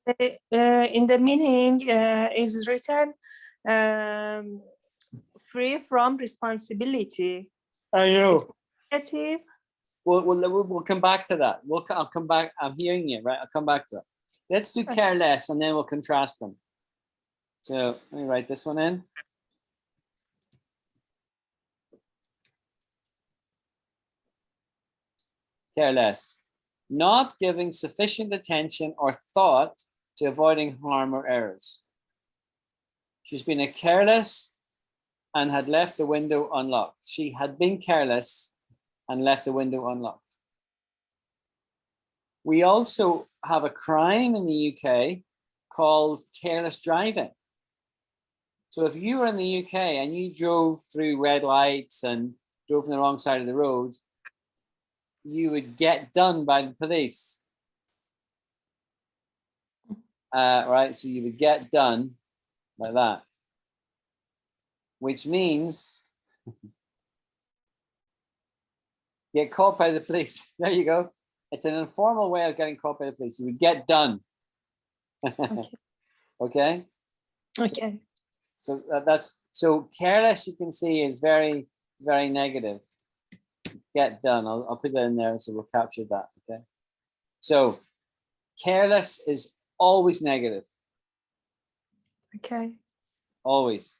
the meaning is written free from responsibility. I know. Negative. We'll come back to that. I'll come back. I'm hearing you, right? I'll come back to that. Let's do careless and then we'll contrast them. So let me write this one in. Careless. Not giving sufficient attention or thought to avoiding harm or errors. She's been careless and had left the window unlocked. She had been careless and left the window unlocked. We also have a crime in the UK called careless driving. So if you were in the UK and you drove through red lights and drove on the wrong side of the road, you would get done by the police. Right, so you would get done like that, which means get caught by the police. There you go. It's an informal way of getting caught by the police. You would get done. Okay. Okay. So so careless, you can see, is very, very negative. Get done. I'll put that in there so we'll capture that. Okay. So careless is always negative. Okay. Always.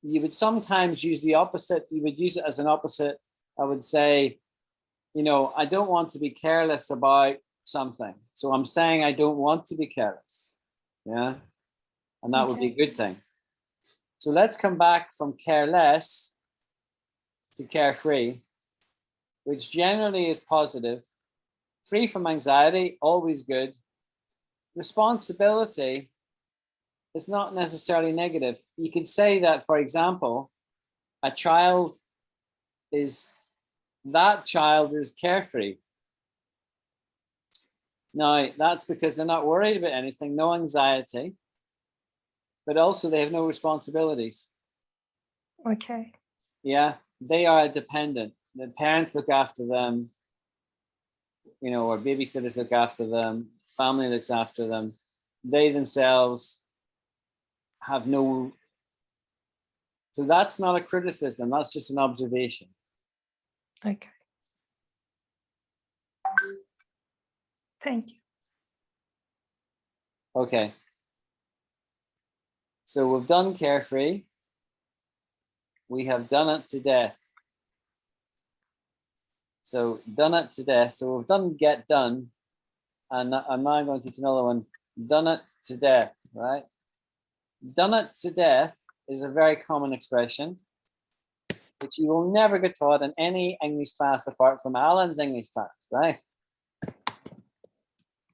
You would sometimes use the opposite. You would use it as an opposite. I would say, you know, I don't want to be careless about something. So I'm saying I don't want to be careless. Yeah. And that would be a good thing. So let's come back from careless to carefree, which generally is positive. Free from anxiety, always good. Responsibility is not necessarily negative. You could say that, for example, that child is carefree. Now, that's because they're not worried about anything, no anxiety. but also they have no responsibilities. Okay. Yeah, they are dependent. The parents look after them, you know, or babysitters look after them, family looks after them. They themselves have no. So that's not a criticism, that's just an observation. Okay. Thank you. Okay. So we've done carefree. We have done it to death. So done it to death. So we've done get done. And I'm now going to teach another one. Done it to death, right? Done it to death is a very common expression, which you will never get taught in any English class apart from Alan's English class, right?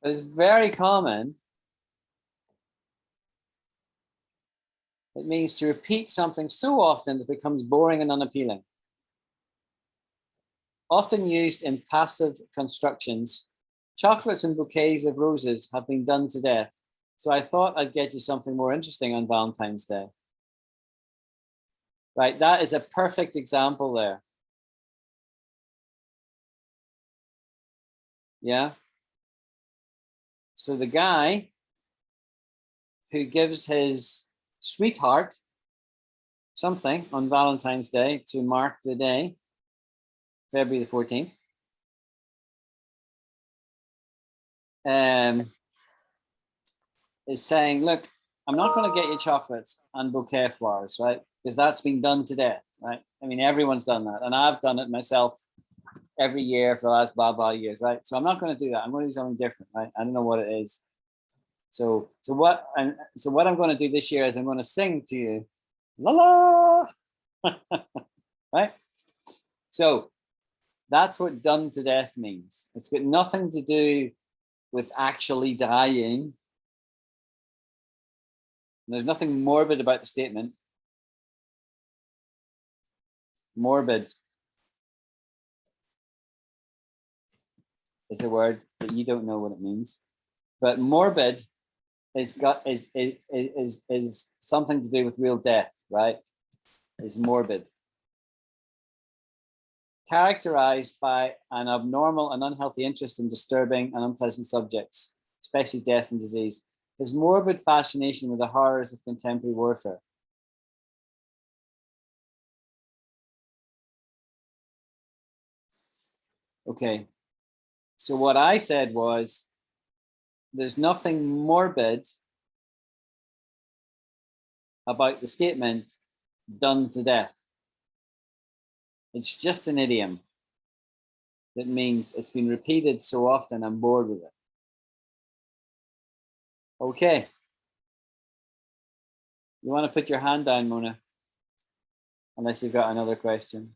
But it's very common. It means to repeat something so often that it becomes boring and unappealing. Often used in passive constructions, chocolates and bouquets of roses have been done to death. So I thought I'd get you something more interesting on Valentine's Day. Right, that is a perfect example there. Yeah. So the guy who gives his sweetheart something on Valentine's Day to mark the day, February the 14th, is saying, look, I'm not going to get you chocolates and bouquet of flowers, right? Because that's been done to death, right? I mean, everyone's done that. And I've done it myself every year for the last blah, blah years, right? So I'm not going to do that. I'm going to do something different, right? I don't know what it is. So what I'm going to do this year is I'm going to sing to you, la la, right? So that's what done to death means. It's got nothing to do with actually dying. There's nothing morbid about the statement. Morbid is a word that you don't know what it means, but morbid is something to do with real death, right? Is morbid. Characterized by an abnormal and unhealthy interest in disturbing and unpleasant subjects, especially death and disease. His morbid fascination with the horrors of contemporary warfare. Okay, so what I said was, there's nothing morbid about the statement done to death. It's just an idiom that means it's been repeated so often I'm bored with it. Okay. You want to put your hand down, Mona? Unless you've got another question.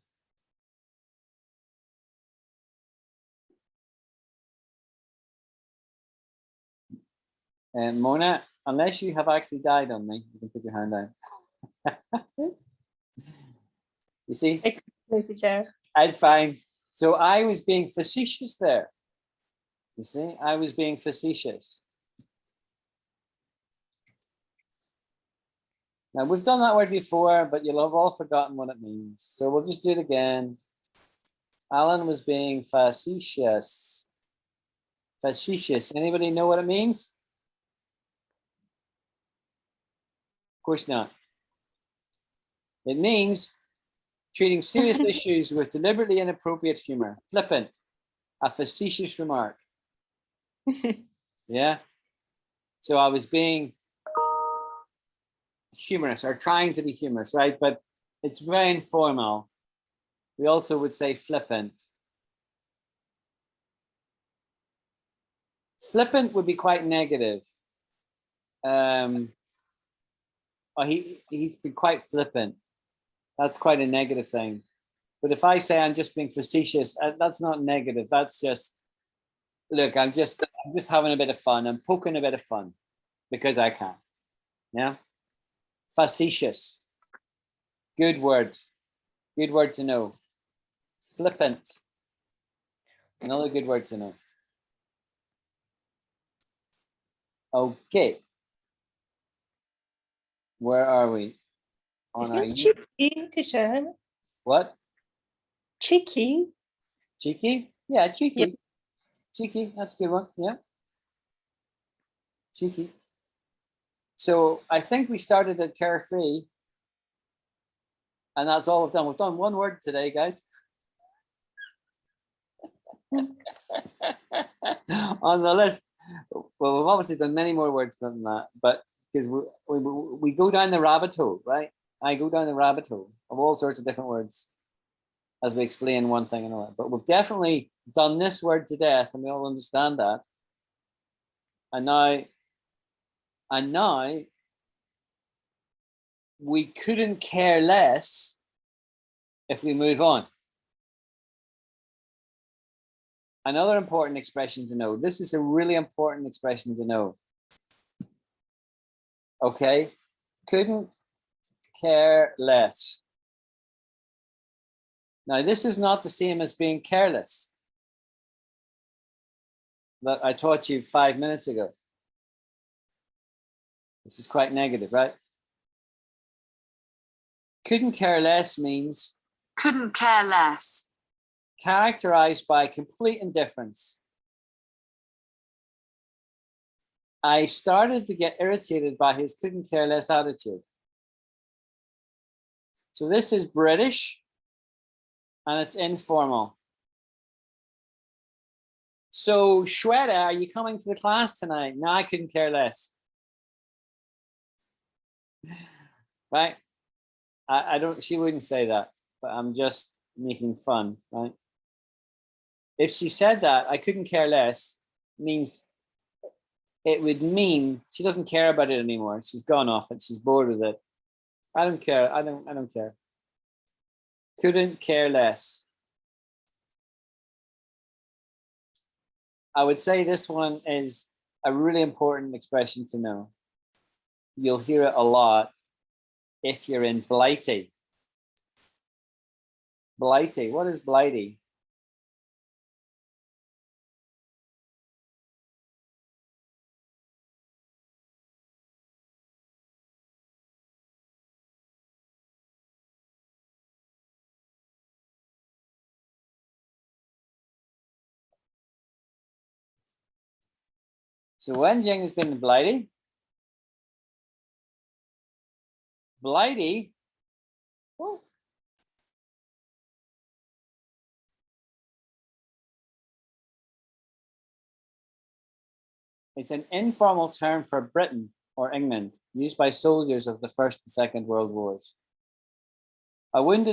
And Mona, unless you have actually died on me, you can put your hand down. You see? Excuse me, teacher. That's fine. So I was being facetious there. You see, I was being facetious. Now we've done that word before, but you'll have all forgotten what it means. So we'll just do it again. Alan was being facetious. Facetious. Anybody know what it means? Of course not. It means treating serious issues with deliberately inappropriate humor. Flippant. A facetious remark. Yeah. So I was being humorous or trying to be humorous, right? But it's very informal. We also would say flippant. Flippant would be quite negative. He's been quite flippant. That's quite a negative thing. But if I say I'm just being facetious, that's not negative. That's just, look, I'm just having a bit of fun. I'm poking a bit of fun because I can. Yeah. Facetious. Good word. Good word to know. Flippant. Another good word to know. Okay. Where are we? It On our means cheeky, teacher. what? Cheeky. Cheeky? Yeah, cheeky. Cheeky, that's a good one. Yeah. Cheeky. So I think we started at carefree. And that's all we've done. We've done one word today, guys. On the list. Well, we've obviously done many more words than that, but because we go down the rabbit hole, right? I go down the rabbit hole of all sorts of different words as we explain one thing and another. But we've definitely done this word to death, and we all understand that. And now we couldn't care less if we move on. Another important expression to know. This is a really important expression to know. Okay, couldn't care less. Now, this is not the same as being careless that I taught you 5 minutes ago. This is quite negative, right? Couldn't care less means Couldn't care less. characterized by complete indifference. I started to get irritated by his couldn't care less attitude. So this is British and it's informal. So Shweta, are you coming to the class tonight? No, I couldn't care less. Right? I don't, she wouldn't say that, but I'm just making fun, right? If she said that, I couldn't care less, means it would mean she doesn't care about it anymore. She's gone off it. She's bored with it. I don't care. I don't care. Couldn't care less. I would say this one is a really important expression to know. You'll hear it a lot if you're in Blighty. Blighty. What is Blighty? So Wenjing has been to Blighty. Blighty. Oh. It's an informal term for Britain or England, used by soldiers of the First and Second World Wars. A wound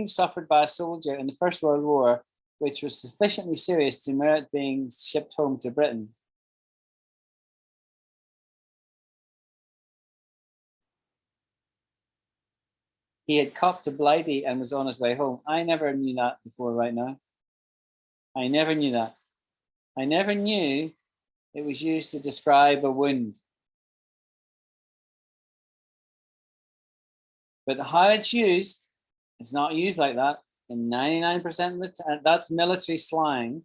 suffered by a soldier in the First World War, which was sufficiently serious to merit being shipped home to Britain. He had copped a Blighty and was on his way home. I never knew that before right now. I never knew that. I never knew it was used to describe a wound. But how it's used, it's not used like that. In 99% of the time, that's military slang.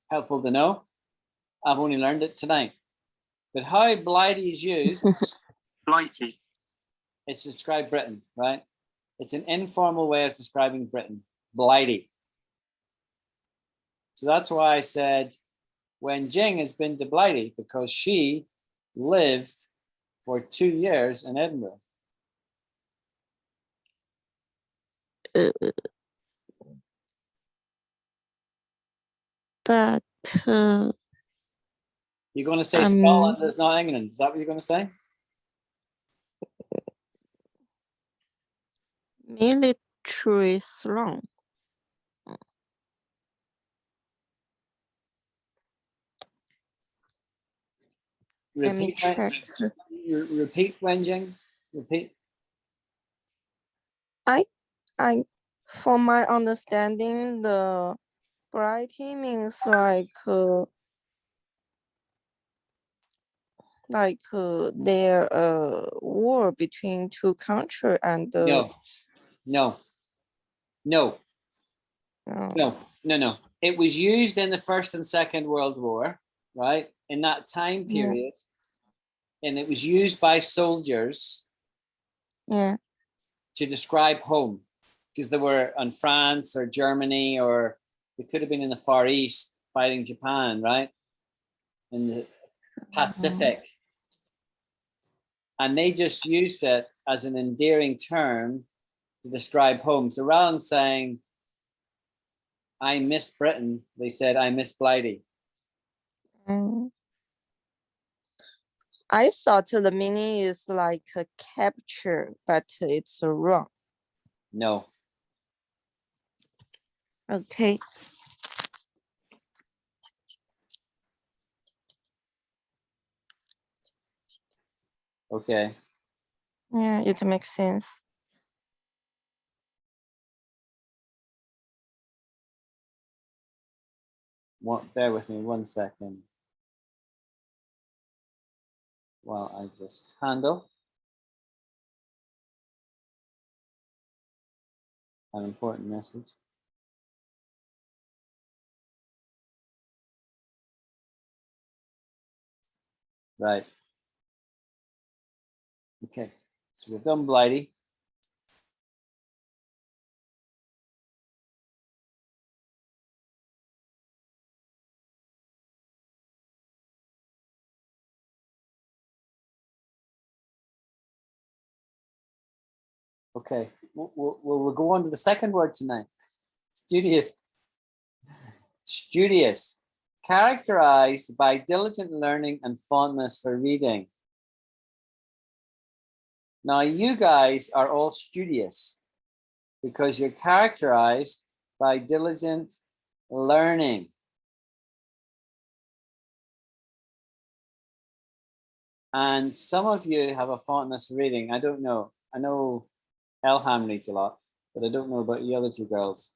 Helpful to know. I've only learned it tonight. But how Blighty is used, Blighty. it's to describe Britain, right? It's an informal way of describing Britain. Blighty. So that's why I said when Jing has been to Blighty, because she lived for 2 years in Edinburgh. But You're going to say Scotland is not England. Is that what you're going to say? military slang. Let me Repeat, check. repeat, Wenjing. Repeat. I, for my understanding, the Blighty means there war between two countries and No. It was used in the First and Second World War, right? In that time period, and it was used by soldiers Yeah. to describe home, because they were in France or Germany, or they could have been in the Far East fighting Japan, right? In the Pacific. And they just used it as an endearing term to describe home. So rather than saying, I miss Britain, they said, I miss Blighty. Mm. I thought the meaning is like a capture, but it's wrong. No. Okay. Okay. Yeah, it makes sense. Bear with me 1 second while I just handle an important message. Right. Okay. So we've done Blighty. Okay. We'll go on to the second word tonight. Studious. Studious. Characterized by diligent learning and fondness for reading. Now, you guys are all studious because you're characterized by diligent learning. And some of you have a fondness for reading. I don't know. I know Elham reads a lot, but I don't know about the other two girls,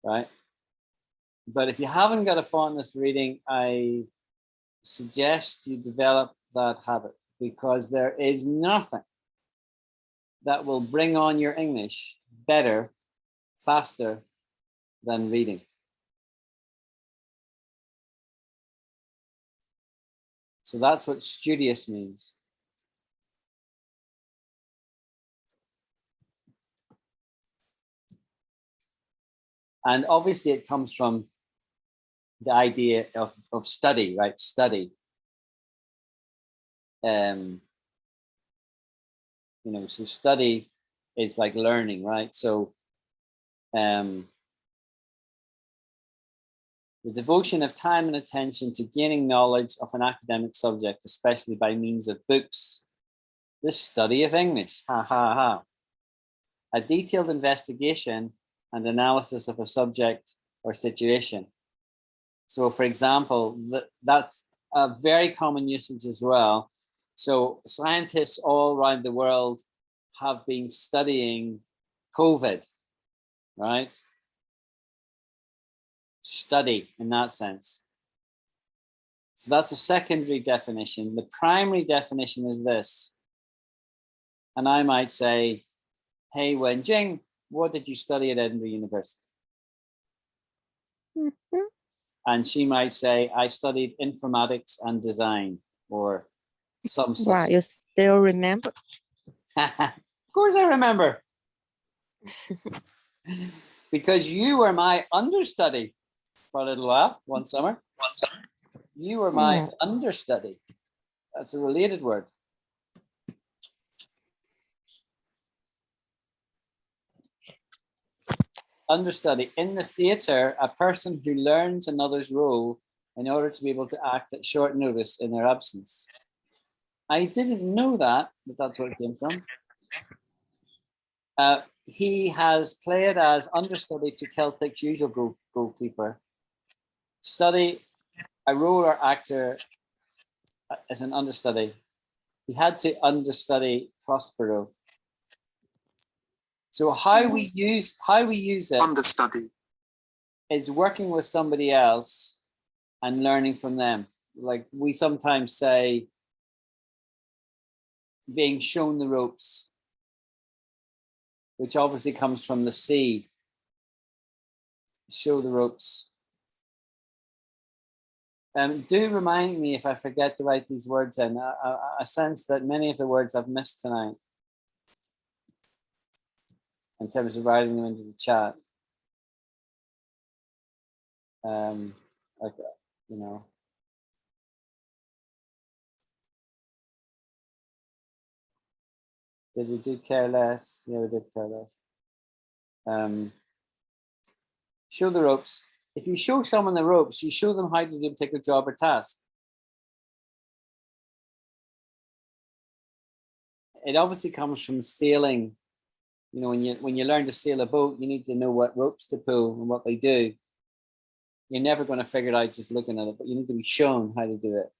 right? But if you haven't got a fondness for reading, I suggest you develop that habit, because there is nothing that will bring on your English better, faster than reading. So that's what studious means. And obviously it comes from the idea of study, right? Study. You know, so study is like learning, right? So the devotion of time and attention to gaining knowledge of an academic subject, especially by means of books. The study of English, ha ha ha. A detailed investigation and analysis of a subject or situation. So for example, that's a very common usage as well. So scientists all around the world have been studying COVID, right? Study in that sense. So that's a secondary definition. The primary definition is this. And I might say, hey, Wenjing, what did you study at Edinburgh University? Mhm. And she might say, I studied informatics and design, or some Wow, such. you still remember? Of course I remember. Because you were my understudy for a little while, one summer. You were my understudy. That's a related word. Understudy. In the theatre, a person who learns another's role in order to be able to act at short notice in their absence. I didn't know that, but that's where it came from. He has played as understudy to Celtic's usual goalkeeper. Study a role or actor as an understudy. He had to understudy Prospero. So how we use it Understudy. is working with somebody else and learning from them. Like we sometimes say, being shown the ropes, which obviously comes from the sea. Show the ropes. Do remind me if I forget to write these words in. I sense that many of the words I've missed tonight in terms of writing them into the chat. Like, you know. Did we do careless? Yeah, we did careless. Show the ropes. If you show someone the ropes, you show them how to do a particular job or task. It obviously comes from sailing. You know, when you learn to sail a boat, you need to know what ropes to pull and what they do. You're never going to figure it out just looking at it, but you need to be shown how to do it,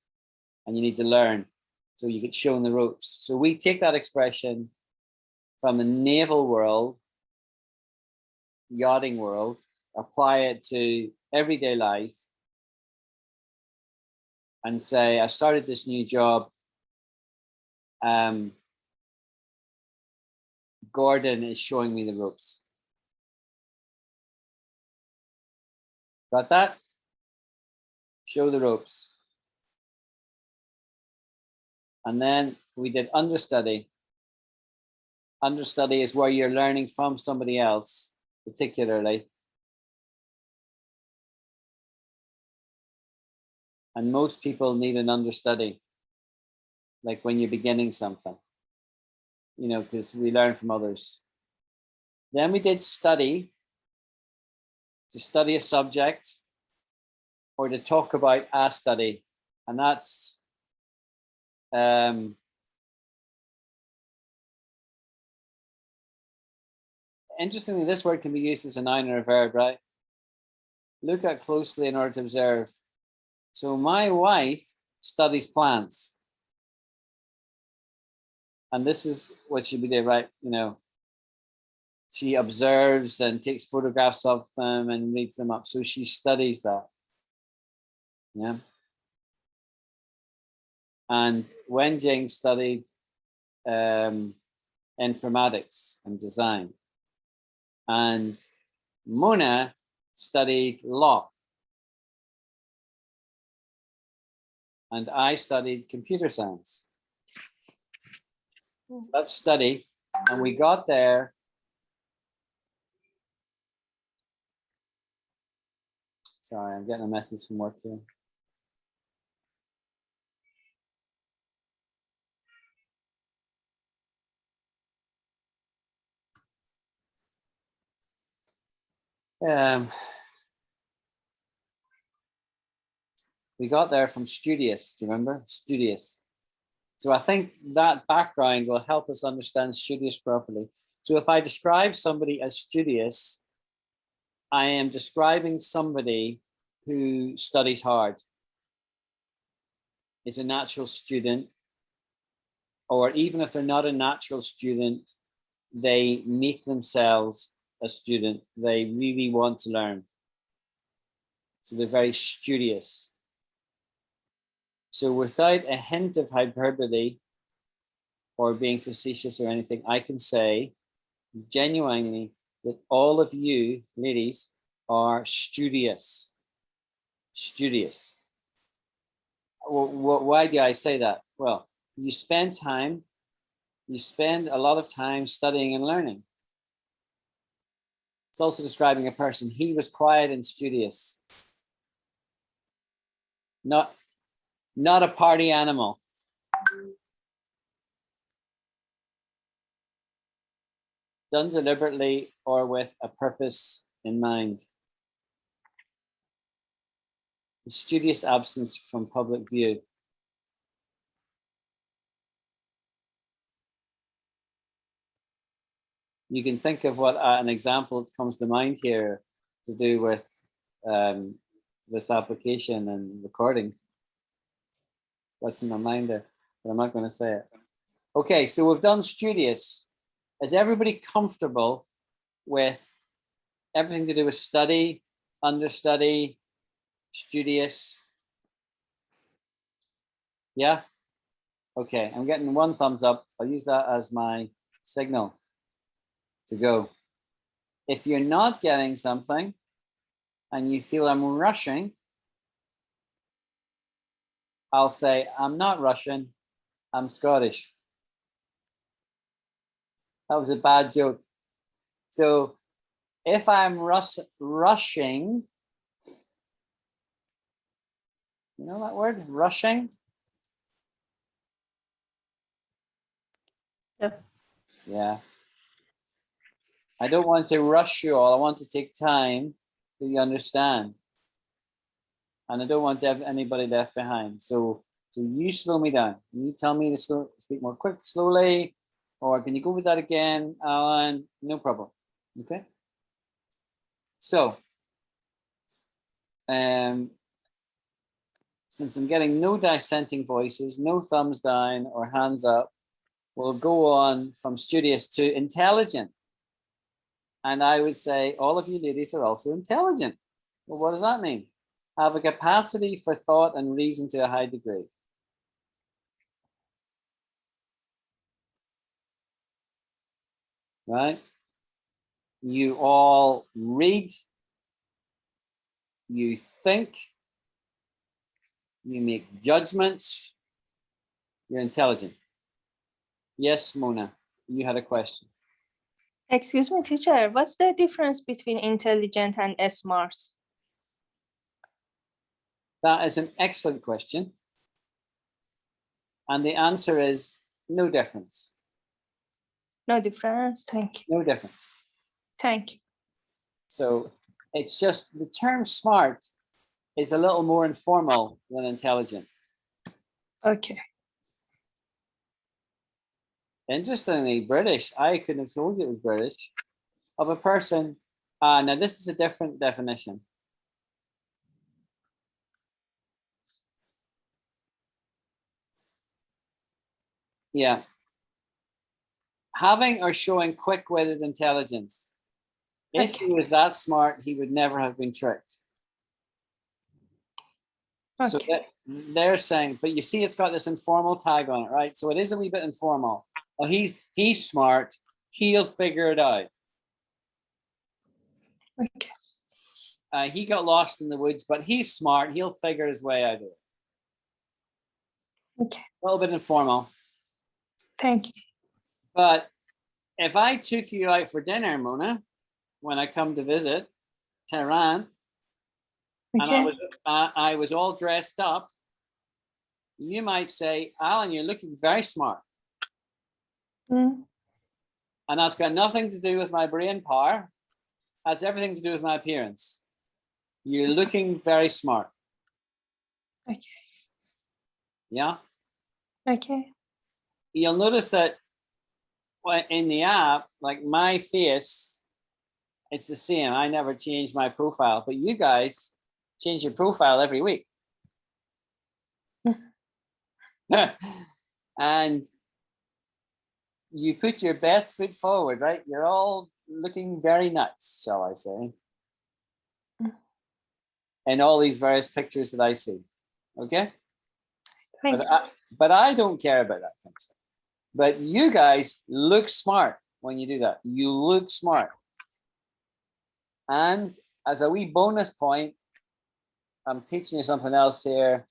and you need to learn. So you get shown the ropes. So we take that expression from the naval world, yachting world, apply it to everyday life, and say, I started this new job. Gordon is showing me the ropes. Got that? Show the ropes. And then we did understudy. Understudy is where you're learning from somebody else, particularly. And most people need an understudy, like when you're beginning something, you know, because we learn from others. Then we did study, to study a subject or to talk about a study. And that's interestingly, this word can be used as a noun or a verb, right? Look at closely in order to observe. So my wife studies plants. And this is what she would do, right? You know, she observes and takes photographs of them and reads them up. So she studies that. Yeah. And Wenjing studied informatics and design. And Mona studied law. And I studied computer science. Let's study. And we got there. Sorry, I'm getting a message from work here. We got there from studious. Do you remember? Studious. So I think that background will help us understand studious properly. So if I describe somebody as studious, I am describing somebody who studies hard, is a natural student, or even if they're not a natural student, they make themselves a student. They really want to learn. So they're very studious. So without a hint of hyperbole or being facetious or anything, I can say genuinely that all of you ladies are studious. Studious. Well, why do I say that? Well, you spend a lot of time studying and learning. It's also describing a person. He was quiet and studious. Not a party animal. Done deliberately or with a purpose in mind. A studious absence from public view. You can think of what an example that comes to mind here to do with this application and recording. What's in my mind there, but I'm not going to say it. Okay, so we've done studious. Is everybody comfortable with everything to do with study, understudy, studious? Yeah? Okay, I'm getting one thumbs up. I'll use that as my signal to go. If you're not getting something and you feel I'm rushing, I'll say, I'm not Russian, I'm Scottish. That was a bad joke. So if I'm rushing, you know that word, rushing? Yes. Yeah. I don't want to rush you all. I want to take time so you understand. And I don't want to have anybody left behind. So you slow me down. You tell me to speak more slowly, or can you go with that again, Alan? No problem. Okay. So, since I'm getting no dissenting voices, no thumbs down or hands up, we'll go on from studious to intelligent. And I would say all of you ladies are also intelligent. Well, what does that mean? Have a capacity for thought and reason to a high degree. Right? You all read, you think, you make judgments, you're intelligent. Yes, Mona, you had a question. Excuse me, teacher, what's the difference between intelligent and smart? That is an excellent question. And the answer is no difference. No difference. Thank you. No difference. Thank you. So it's just the term smart is a little more informal than intelligent. Okay. Interestingly, British, I couldn't have told you it was British, of a person. Now this is a different definition. Yeah. Having or showing quick-witted intelligence. If he was that smart, he would never have been tricked. So they're saying, but you see, it's got this informal tag on it, right? So it is a wee bit informal. Well, he's smart. He'll figure it out. Okay. He got lost in the woods, but he's smart. He'll figure his way out of it. Okay. A little bit informal. Thank you. But if I took you out for dinner, Mona, when I come to visit Tehran, Okay. and I was all dressed up, you might say, Alan, you're looking very smart. Mm. And that's got nothing to do with my brain power. That's everything to do with my appearance. You're looking very smart. Okay. Yeah? Okay. You'll notice that in the app, like my face, it's the same. I never change my profile, but you guys change your profile every week. And you put your best foot forward, right? You're all looking very nice, shall I say, in all these various pictures that I see. Okay? But I don't care about that kind of stuff. But you guys look smart when you do that. You look smart. And as a wee bonus point, I'm teaching you something else here.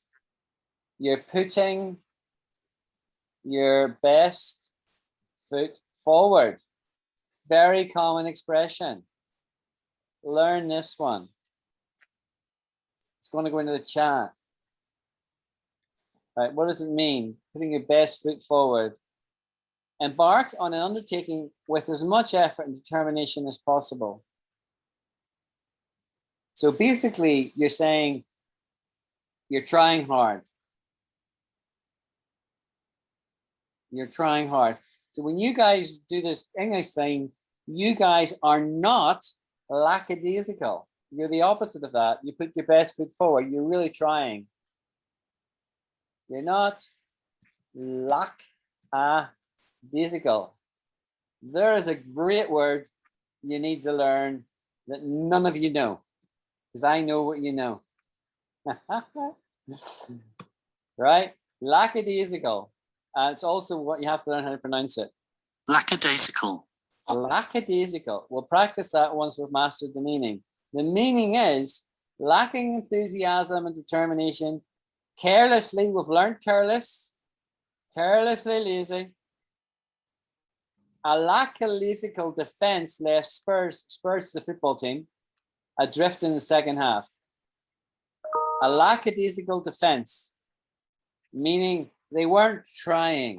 You're putting your best foot forward. Very common expression. Learn this one. It's going to go into the chat. Right, what does it mean? Putting your best foot forward. Embark on an undertaking with as much effort and determination as possible. So basically, you're saying you're trying hard. You're trying hard. So when you guys do this English thing, you guys are not lackadaisical. You're the opposite of that. You put your best foot forward. You're really trying. You're not lackadaisical. There is a great word you need to learn that none of you know, because I know what you know. Right? Lackadaisical. It's also what you have to learn how to pronounce it. Lackadaisical. Lackadaisical. We'll practice that once we've mastered the meaning. The meaning is lacking enthusiasm and determination Carelessly, we've learned careless. Carelessly lazy. A lackadaisical defense left Spurs the football team adrift in the second half. A lackadaisical defense, meaning they weren't trying.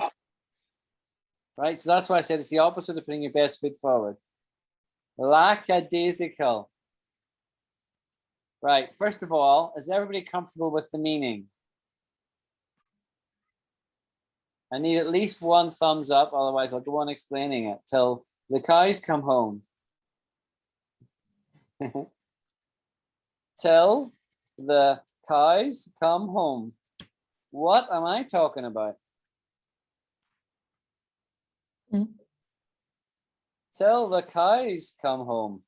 Right? So that's why I said it's the opposite of putting your best foot forward. Lackadaisical. Right. First of all, is everybody comfortable with the meaning? I need at least one thumbs up, otherwise I'll go on explaining it till the cows come home. Till the cows come home. What am I talking about? Till the cows come home.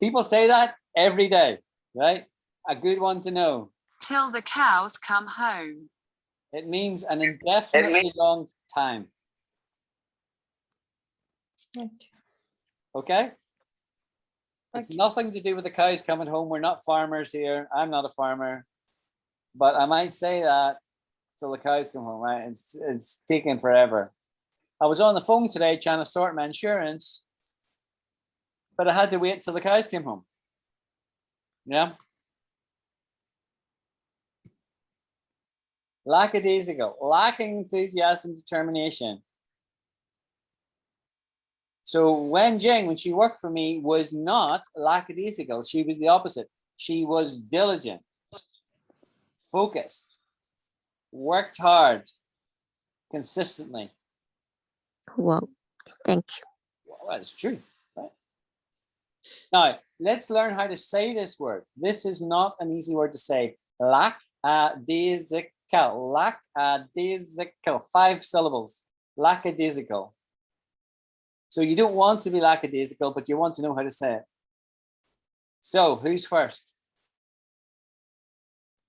People say that every day, right? A good one to know. Till the cows come home. It means an indefinitely long time. Okay? It's nothing to do with the cows coming home. We're not farmers here. I'm not a farmer. But I might say that till the cows come home, right? It's taking forever. I was on the phone today trying to sort my insurance, but I had to wait till the cows came home. Yeah? Lackadaisical, lacking enthusiasm, determination. So Wen Jing, when she worked for me, was not lackadaisical. She was the opposite. She was diligent, focused, worked hard, consistently. Wow, thank you. Well, that's true. Right? Now, let's learn how to say this word. This is not an easy word to say. Lackadaisical. Lackadaisical. 5 syllables. Lackadaisical. So you don't want to be lackadaisical, but you want to know how to say it. So who's first?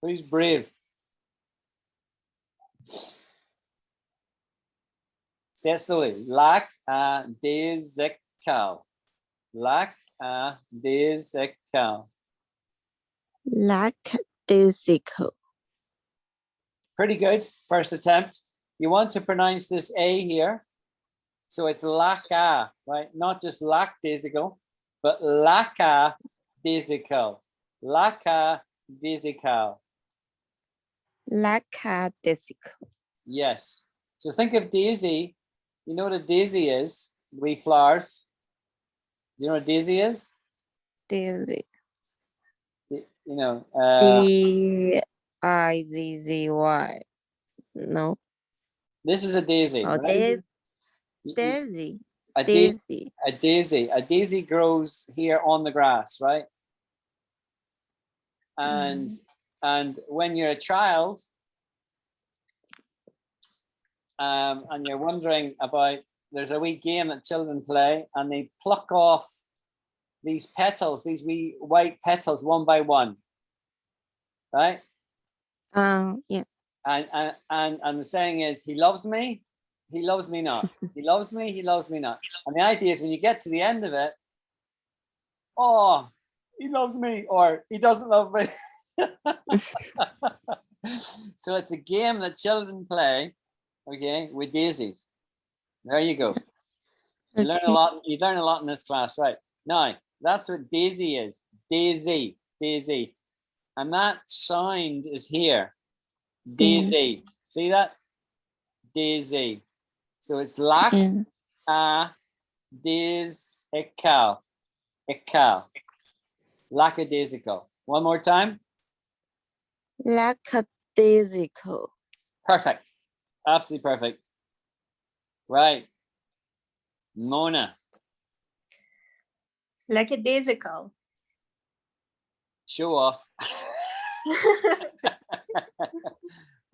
Who's brave? Say it slowly. Lackadaisical. Lackadaisical. Lackadaisical. Pretty good. First attempt. You want to pronounce this A here. So it's lacka, right? Not just lackadaisical, but lackadaisical. Lackadaisical. Lackadaisical. Yes. So think of daisy. You know what a daisy is? Wee flowers. You know what a daisy is? Daisy. You know. D-I-Z-Z-Y. No. This is a daisy. Oh, Right? daisy. A Daisy. daisy. A daisy grows here on the grass, right? And when you're a child, and you're wondering about, there's a wee game that children play, and they pluck off these petals, these wee white petals, one by one, right? Yeah. And the saying is, he loves me not. He loves me not. And the idea is when you get to the end of it, oh, he loves me, or he doesn't love me. So it's a game that children play, okay, with daisies. There you go. You learn a lot. You learn a lot in this class, right? Now, that's what daisy is. Daisy. And that sound is here. Daisy. See that? Daisy. So it's lackadaisical. Lackadaisical. One more time. Lackadaisical. Perfect. Absolutely perfect. Right. Mona. Lackadaisical. Show off.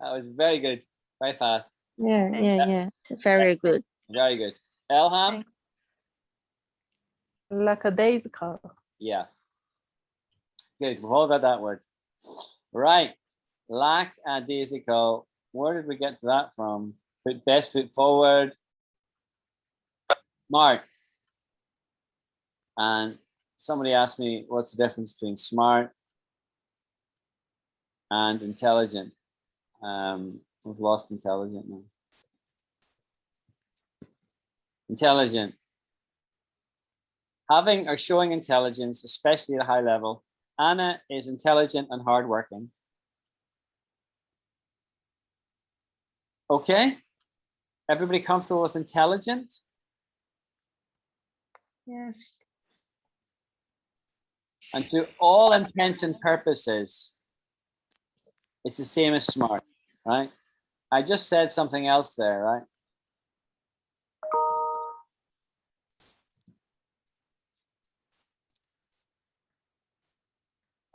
That was very good. Very fast. Yeah. Very good. Very good. Elham? Lackadaisical. Yeah. Good. We've all got that word. Right. Lackadaisical. Where did we get to that from? Put best foot forward. Smart. And somebody asked me what's the difference between smart and intelligent. We've lost intelligent now. Intelligent. Having or showing intelligence, especially at a high level. Anna is intelligent and hardworking. Okay. Everybody comfortable with intelligent? Yes. And to all intents and purposes, it's the same as smart, right? I just said something else there, right?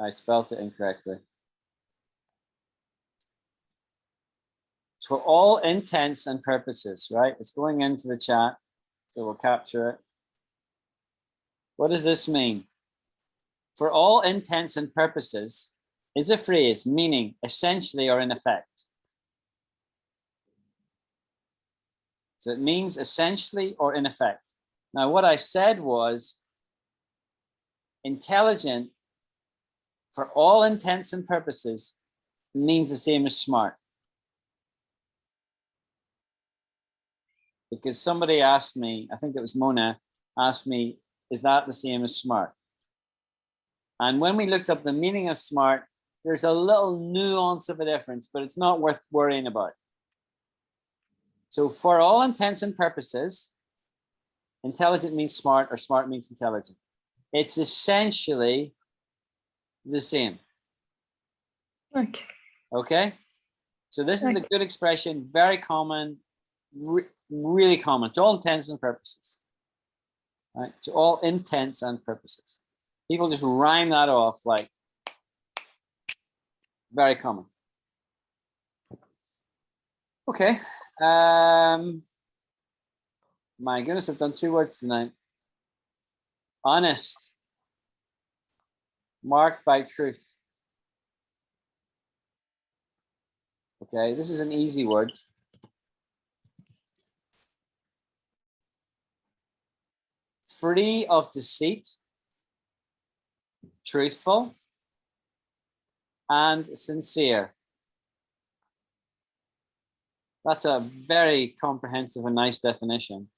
I spelled it incorrectly. It's for all intents and purposes, right? It's going into the chat, so we'll capture it. What does this mean? For all intents and purposes is a phrase meaning essentially or in effect. So it means essentially or in effect. Now, what I said was intelligent for all intents and purposes means the same as smart. Because somebody asked me, I think it was Mona, asked me, is that the same as smart? And when we looked up the meaning of smart, there's a little nuance of a difference, but it's not worth worrying about. So for all intents and purposes, intelligent means smart or smart means intelligent. It's essentially the same. Okay. Okay? So this is a good expression, very common, really common to all intents and purposes. Right? To all intents and purposes. People just rhyme that off like very common. Okay. My goodness, I've done 2 words tonight. Honest. Marked by truth. Okay, this is an easy word. Free of deceit, truthful, and sincere. That's a very comprehensive and nice definition.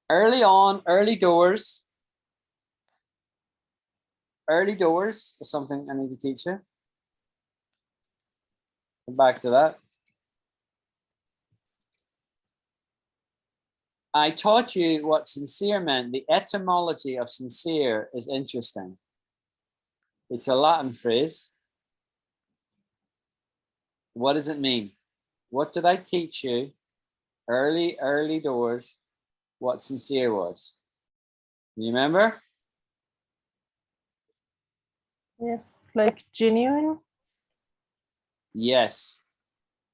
Early on, early doors. Early doors is something I need to teach you. Come back to that. I taught you what sincere meant. The etymology of sincere is interesting. It's a Latin phrase. What does it mean? What did I teach you? Early doors, what sincere was. You remember? Yes, like genuine. Yes.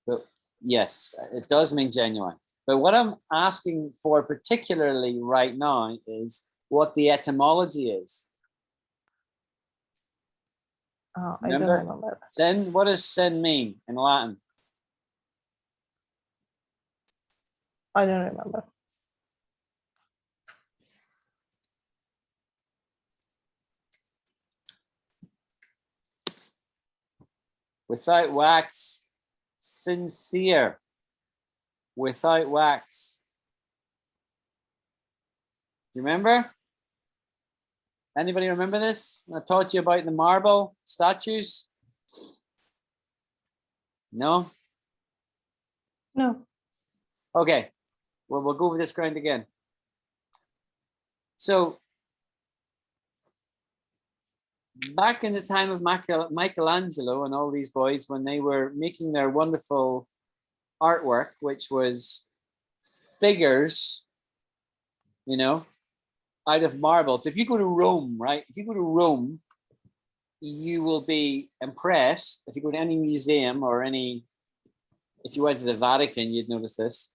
But yes, it does mean genuine. But what I'm asking for particularly right now is what the etymology is. Oh, I Remember? don't remember. Sin, what does sin mean in Latin? I don't remember. Without wax, sincere. Without wax. Do you remember? Anybody remember this? I taught you about the marble statues. No? No. Okay. Well, we'll go over this ground again. So, back in the time of Michelangelo and all these boys, when they were making their wonderful artwork, which was figures, you know, out of marble. So if you go to Rome, right? If you go to Rome, you will be impressed. If you go to any museum or any, if you went to the Vatican, you'd notice this.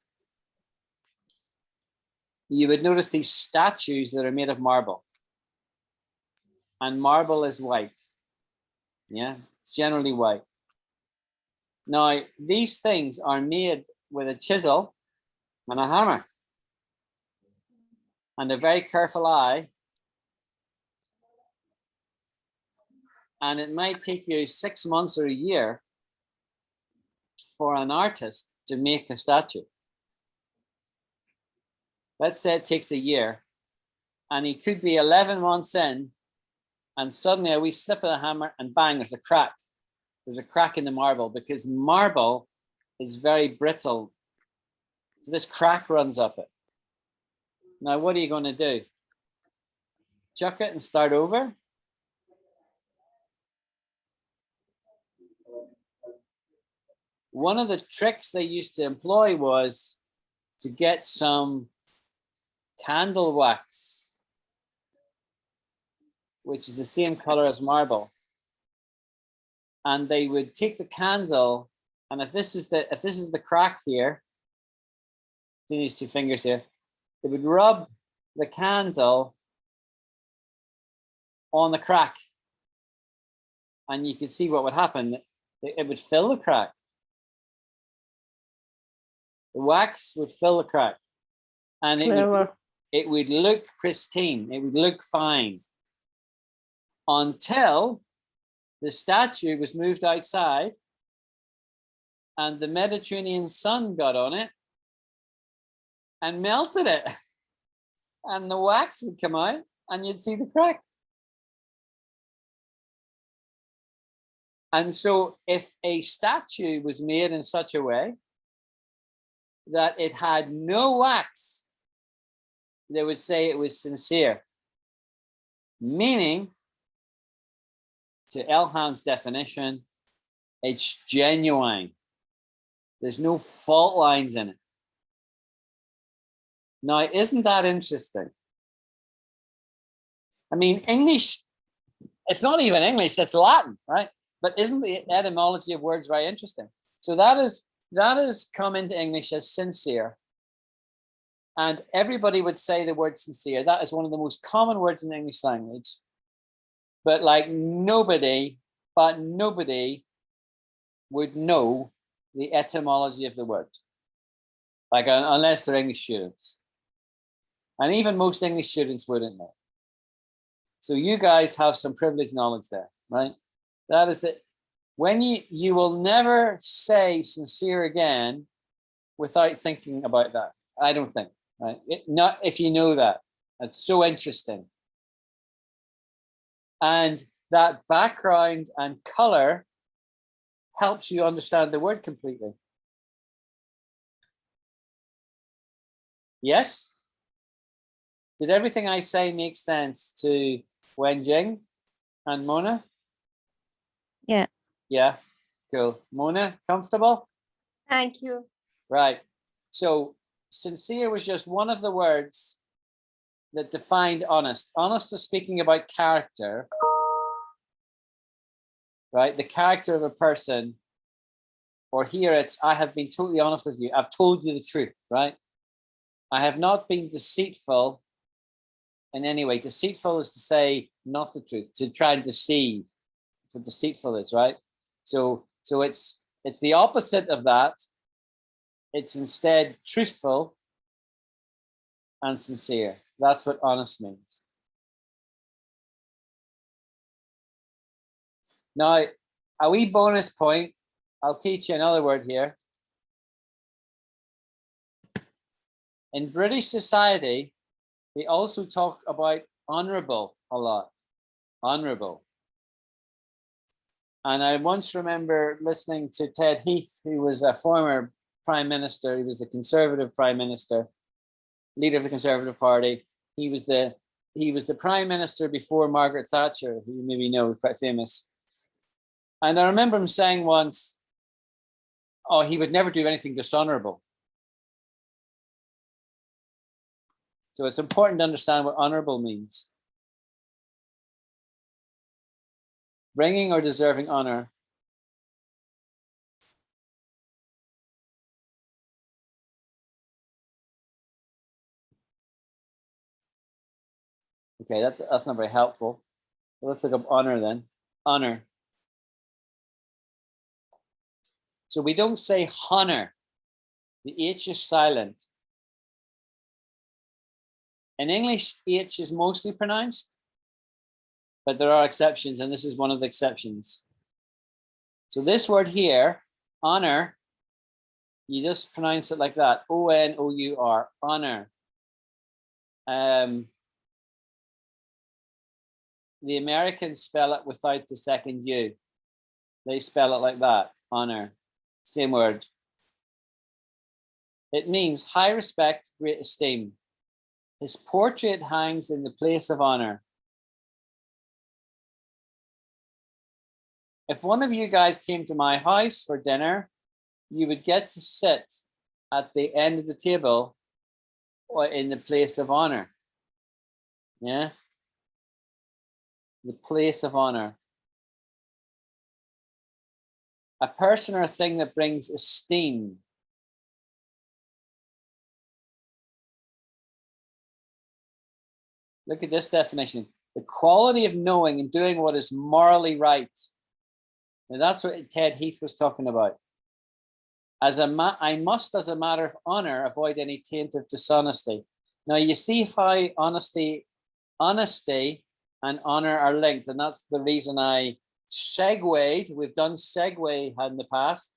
You would notice these statues that are made of marble. And marble is white. Yeah, it's generally white. Now, these things are made with a chisel and a hammer and a very careful eye. And it might take you 6 months or a year for an artist to make a statue. Let's say it takes a year, and he could be 11 months in, and suddenly a wee slip of the hammer and bang, there's a crack. There's a crack in the marble because marble is very brittle. So this crack runs up it. Now, what are you going to do? Chuck it and start over? One of the tricks they used to employ was to get some candle wax, which is the same color as marble. And they would take the candle, and if this is the crack here, these two fingers here, they would rub the candle on the crack, and you could see what would happen. It would fill the crack. The wax would fill the crack, and it would look pristine. It would look fine until the statue was moved outside and the Mediterranean sun got on it and melted it. And the wax would come out and you'd see the crack. And so if a statue was made in such a way that it had no wax, they would say it was sincere, meaning, to Elham's definition, it's genuine. There's no fault lines in it. Now, isn't that interesting? I mean, English, it's not even English, it's Latin, right? But isn't the etymology of words very interesting? So that has come into English as sincere. And everybody would say the word sincere. That is one of the most common words in the English language. But like nobody would know the etymology of the word. Like unless they're English students. And even most English students wouldn't know. So you guys have some privileged knowledge there, right? That is that when you will never say sincere again without thinking about that. I don't think, right? Not if you know that. That's so interesting. And that background and color helps you understand the word completely. Yes? Did everything I say make sense to Wenjing and Mona? Yeah. Yeah, cool. Mona, comfortable? Thank you. Right. So sincere was just one of the words that defined honest. Honest is speaking about character, right? The character of a person. Or here it's, I have been totally honest with you. I've told you the truth, right? I have not been deceitful in any way. Deceitful is to say not the truth, to try and deceive. That's what deceitful is, right? So it's the opposite of that. It's instead truthful and sincere. That's what honest means. Now, a wee bonus point. I'll teach you another word here. In British society, they also talk about honourable a lot. Honourable. And I once remember listening to Ted Heath, who was a former prime minister. He was the Conservative prime minister, leader of the Conservative Party. He was the prime minister before Margaret Thatcher, who you maybe know, quite famous. And I remember him saying once, oh, he would never do anything dishonorable. So it's important to understand what honorable means. Bringing or deserving honor. Okay, that's not very helpful. Let's look up honor then. Honor. So we don't say honor. The H is silent. In English, H is mostly pronounced. but there are exceptions, and this is one of the exceptions. So this word here, honor, you just pronounce it like that, O-N-O-U-R, honor. The Americans spell it without the second U. They spell it like that, honor, same word. It means high respect, great esteem. His portrait hangs in the place of honor. If one of you guys came to my house for dinner, you would get to sit at the end of the table or in the place of honor. Yeah? The place of honor. A person or a thing that brings esteem. Look at this definition. The quality of knowing and doing what is morally right. Now that's what Ted Heath was talking about. I must, as a matter of honor, avoid any taint of dishonesty. Now you see how honesty and honor are linked, and that's the reason I segued. We've done segue in the past.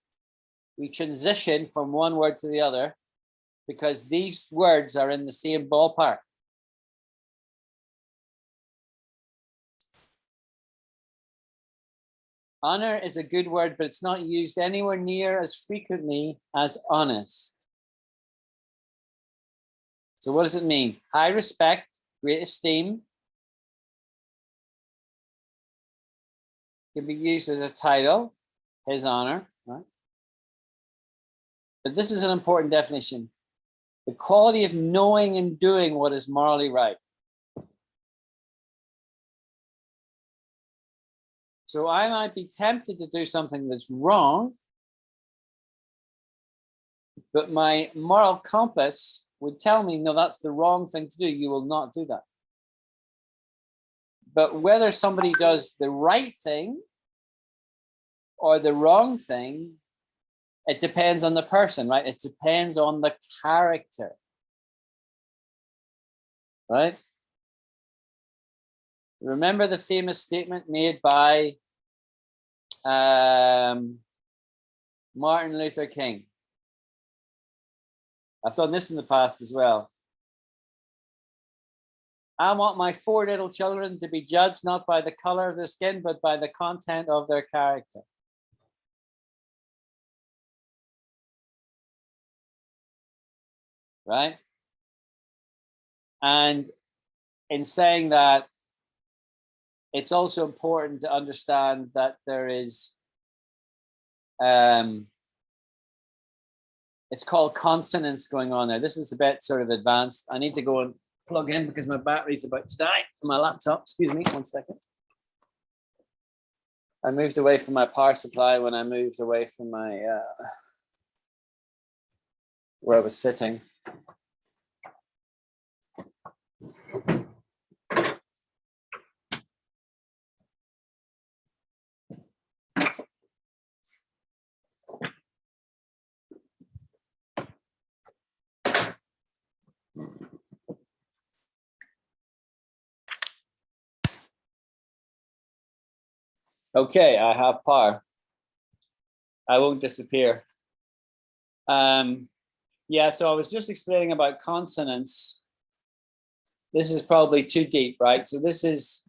We transition from one word to the other because these words are in the same ballpark. Honor is a good word, but it's not used anywhere near as frequently as honest. So what does it mean? High respect, great esteem. Can be used as a title, his honor, right? But this is an important definition. The quality of knowing and doing what is morally right. So I might be tempted to do something that's wrong, but my moral compass would tell me, no, that's the wrong thing to do. You will not do that. But whether somebody does the right thing or the wrong thing, it depends on the person, right? It depends on the character, right? Remember the famous statement made by Martin Luther King. I've done this in the past as well. I want my 4 little children to be judged not by the color of their skin, but by the content of their character. Right? And in saying that, it's also important to understand that there is, it's called consonance going on there. This is a bit sort of advanced. I need to go and plug in because my battery's about to die on my laptop. Excuse me, 1 second. I moved away from my power supply when I moved away from my, where I was sitting. Okay, I have power. I won't disappear. Yeah, so I was just explaining about consonants. This is probably too deep, right? So this is,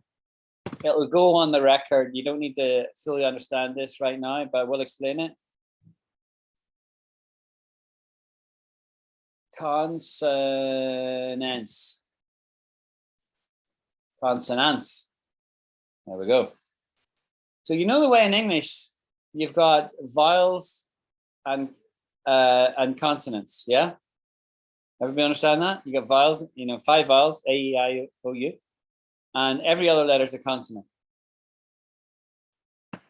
it'll go on the record. You don't need to fully understand this right now, but we'll explain it. Consonants. Consonants. There we go. So you know the way in English you've got vowels and consonants, yeah? Everybody understand that? You got vowels, 5 vowels, A, E, I, O, U, and every other letter is a consonant.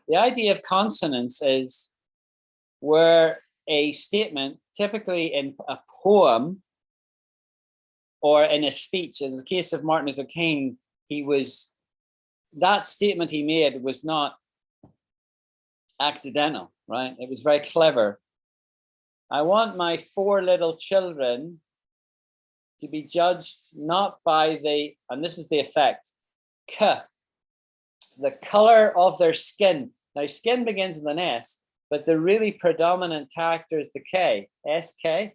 The idea of consonants is where a statement, typically in a poem or in a speech, in the case of Martin Luther King, that statement he made was not accidental, right? It was very clever. I want my 4 little children to be judged not by and this is the effect, the color of their skin. Now, skin begins with an S, but the really predominant character is the K, SK.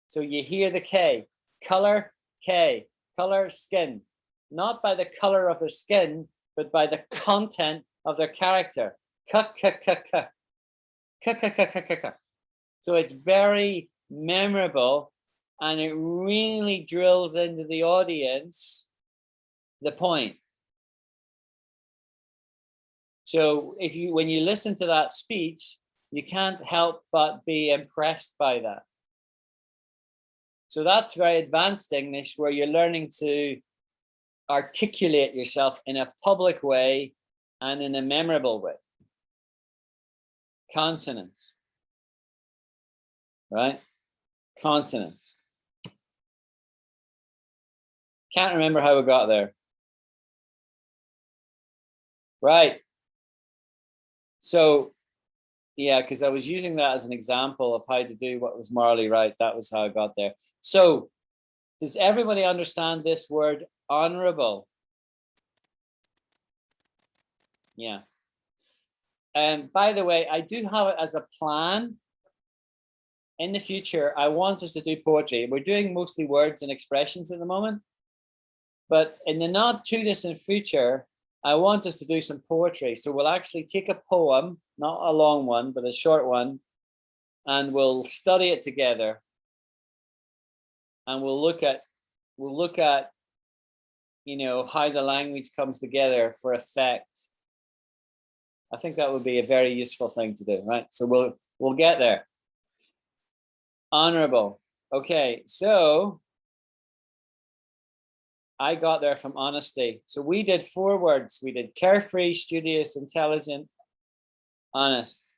So you hear the K, color, K, color, skin. Not by the color of their skin, but by the content of their character. So it's very memorable, and it really drills into the audience the point. So when you listen to that speech, you can't help but be impressed by that. So that's very advanced English, where you're learning to articulate yourself in a public way and in a memorable way. Consonants, right? Consonants. Can't remember how we got there. Right. So, yeah, because I was using that as an example of how to do what was morally right. That was how I got there. So, does everybody understand this word honourable? Yeah. And by the way, I do have it as a plan. In the future, I want us to do poetry. We're doing mostly words and expressions at the moment. But in the not too distant future, I want us to do some poetry. So we'll actually take a poem, not a long one, but a short one, and we'll study it together. And we'll look at, you know, how the language comes together for effect. I think that would be a very useful thing to do, right? So we'll get there. Honourable. Okay, so I got there from honesty. So we did 4 words. We did carefree, studious, intelligent, honest.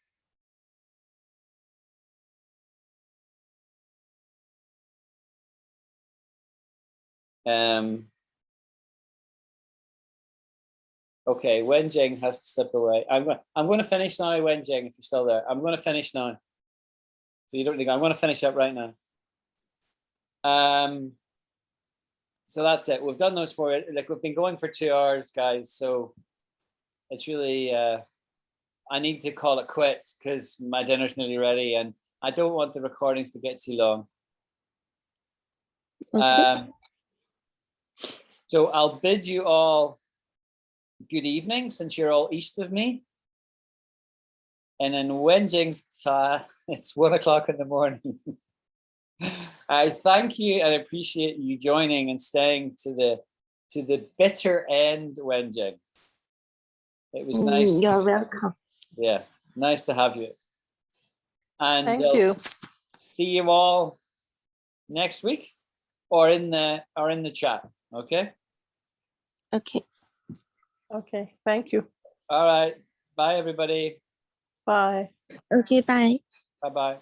Okay, Wenjing has to step away. I'm going to finish now, Wenjing, if you're still there. I'm going to finish now. So you don't need to go. I'm going to finish up right now. So that's it. We've done those 4. Like, we've been going for 2 hours, guys. So it's really, I need to call it quits because my dinner's nearly ready and I don't want the recordings to get too long. Okay. So I'll bid you all good evening, since you're all east of me. And in Wenjing's class, it's 1 o'clock in the morning. I thank you and appreciate you joining and staying to the bitter end, Wenjing. It was nice. You're welcome. Yeah, nice to have you. And Thank you. see you all next week or in the chat. Okay. Okay. Okay, thank you. All right. Bye, everybody. Bye. Okay, bye. Bye-bye.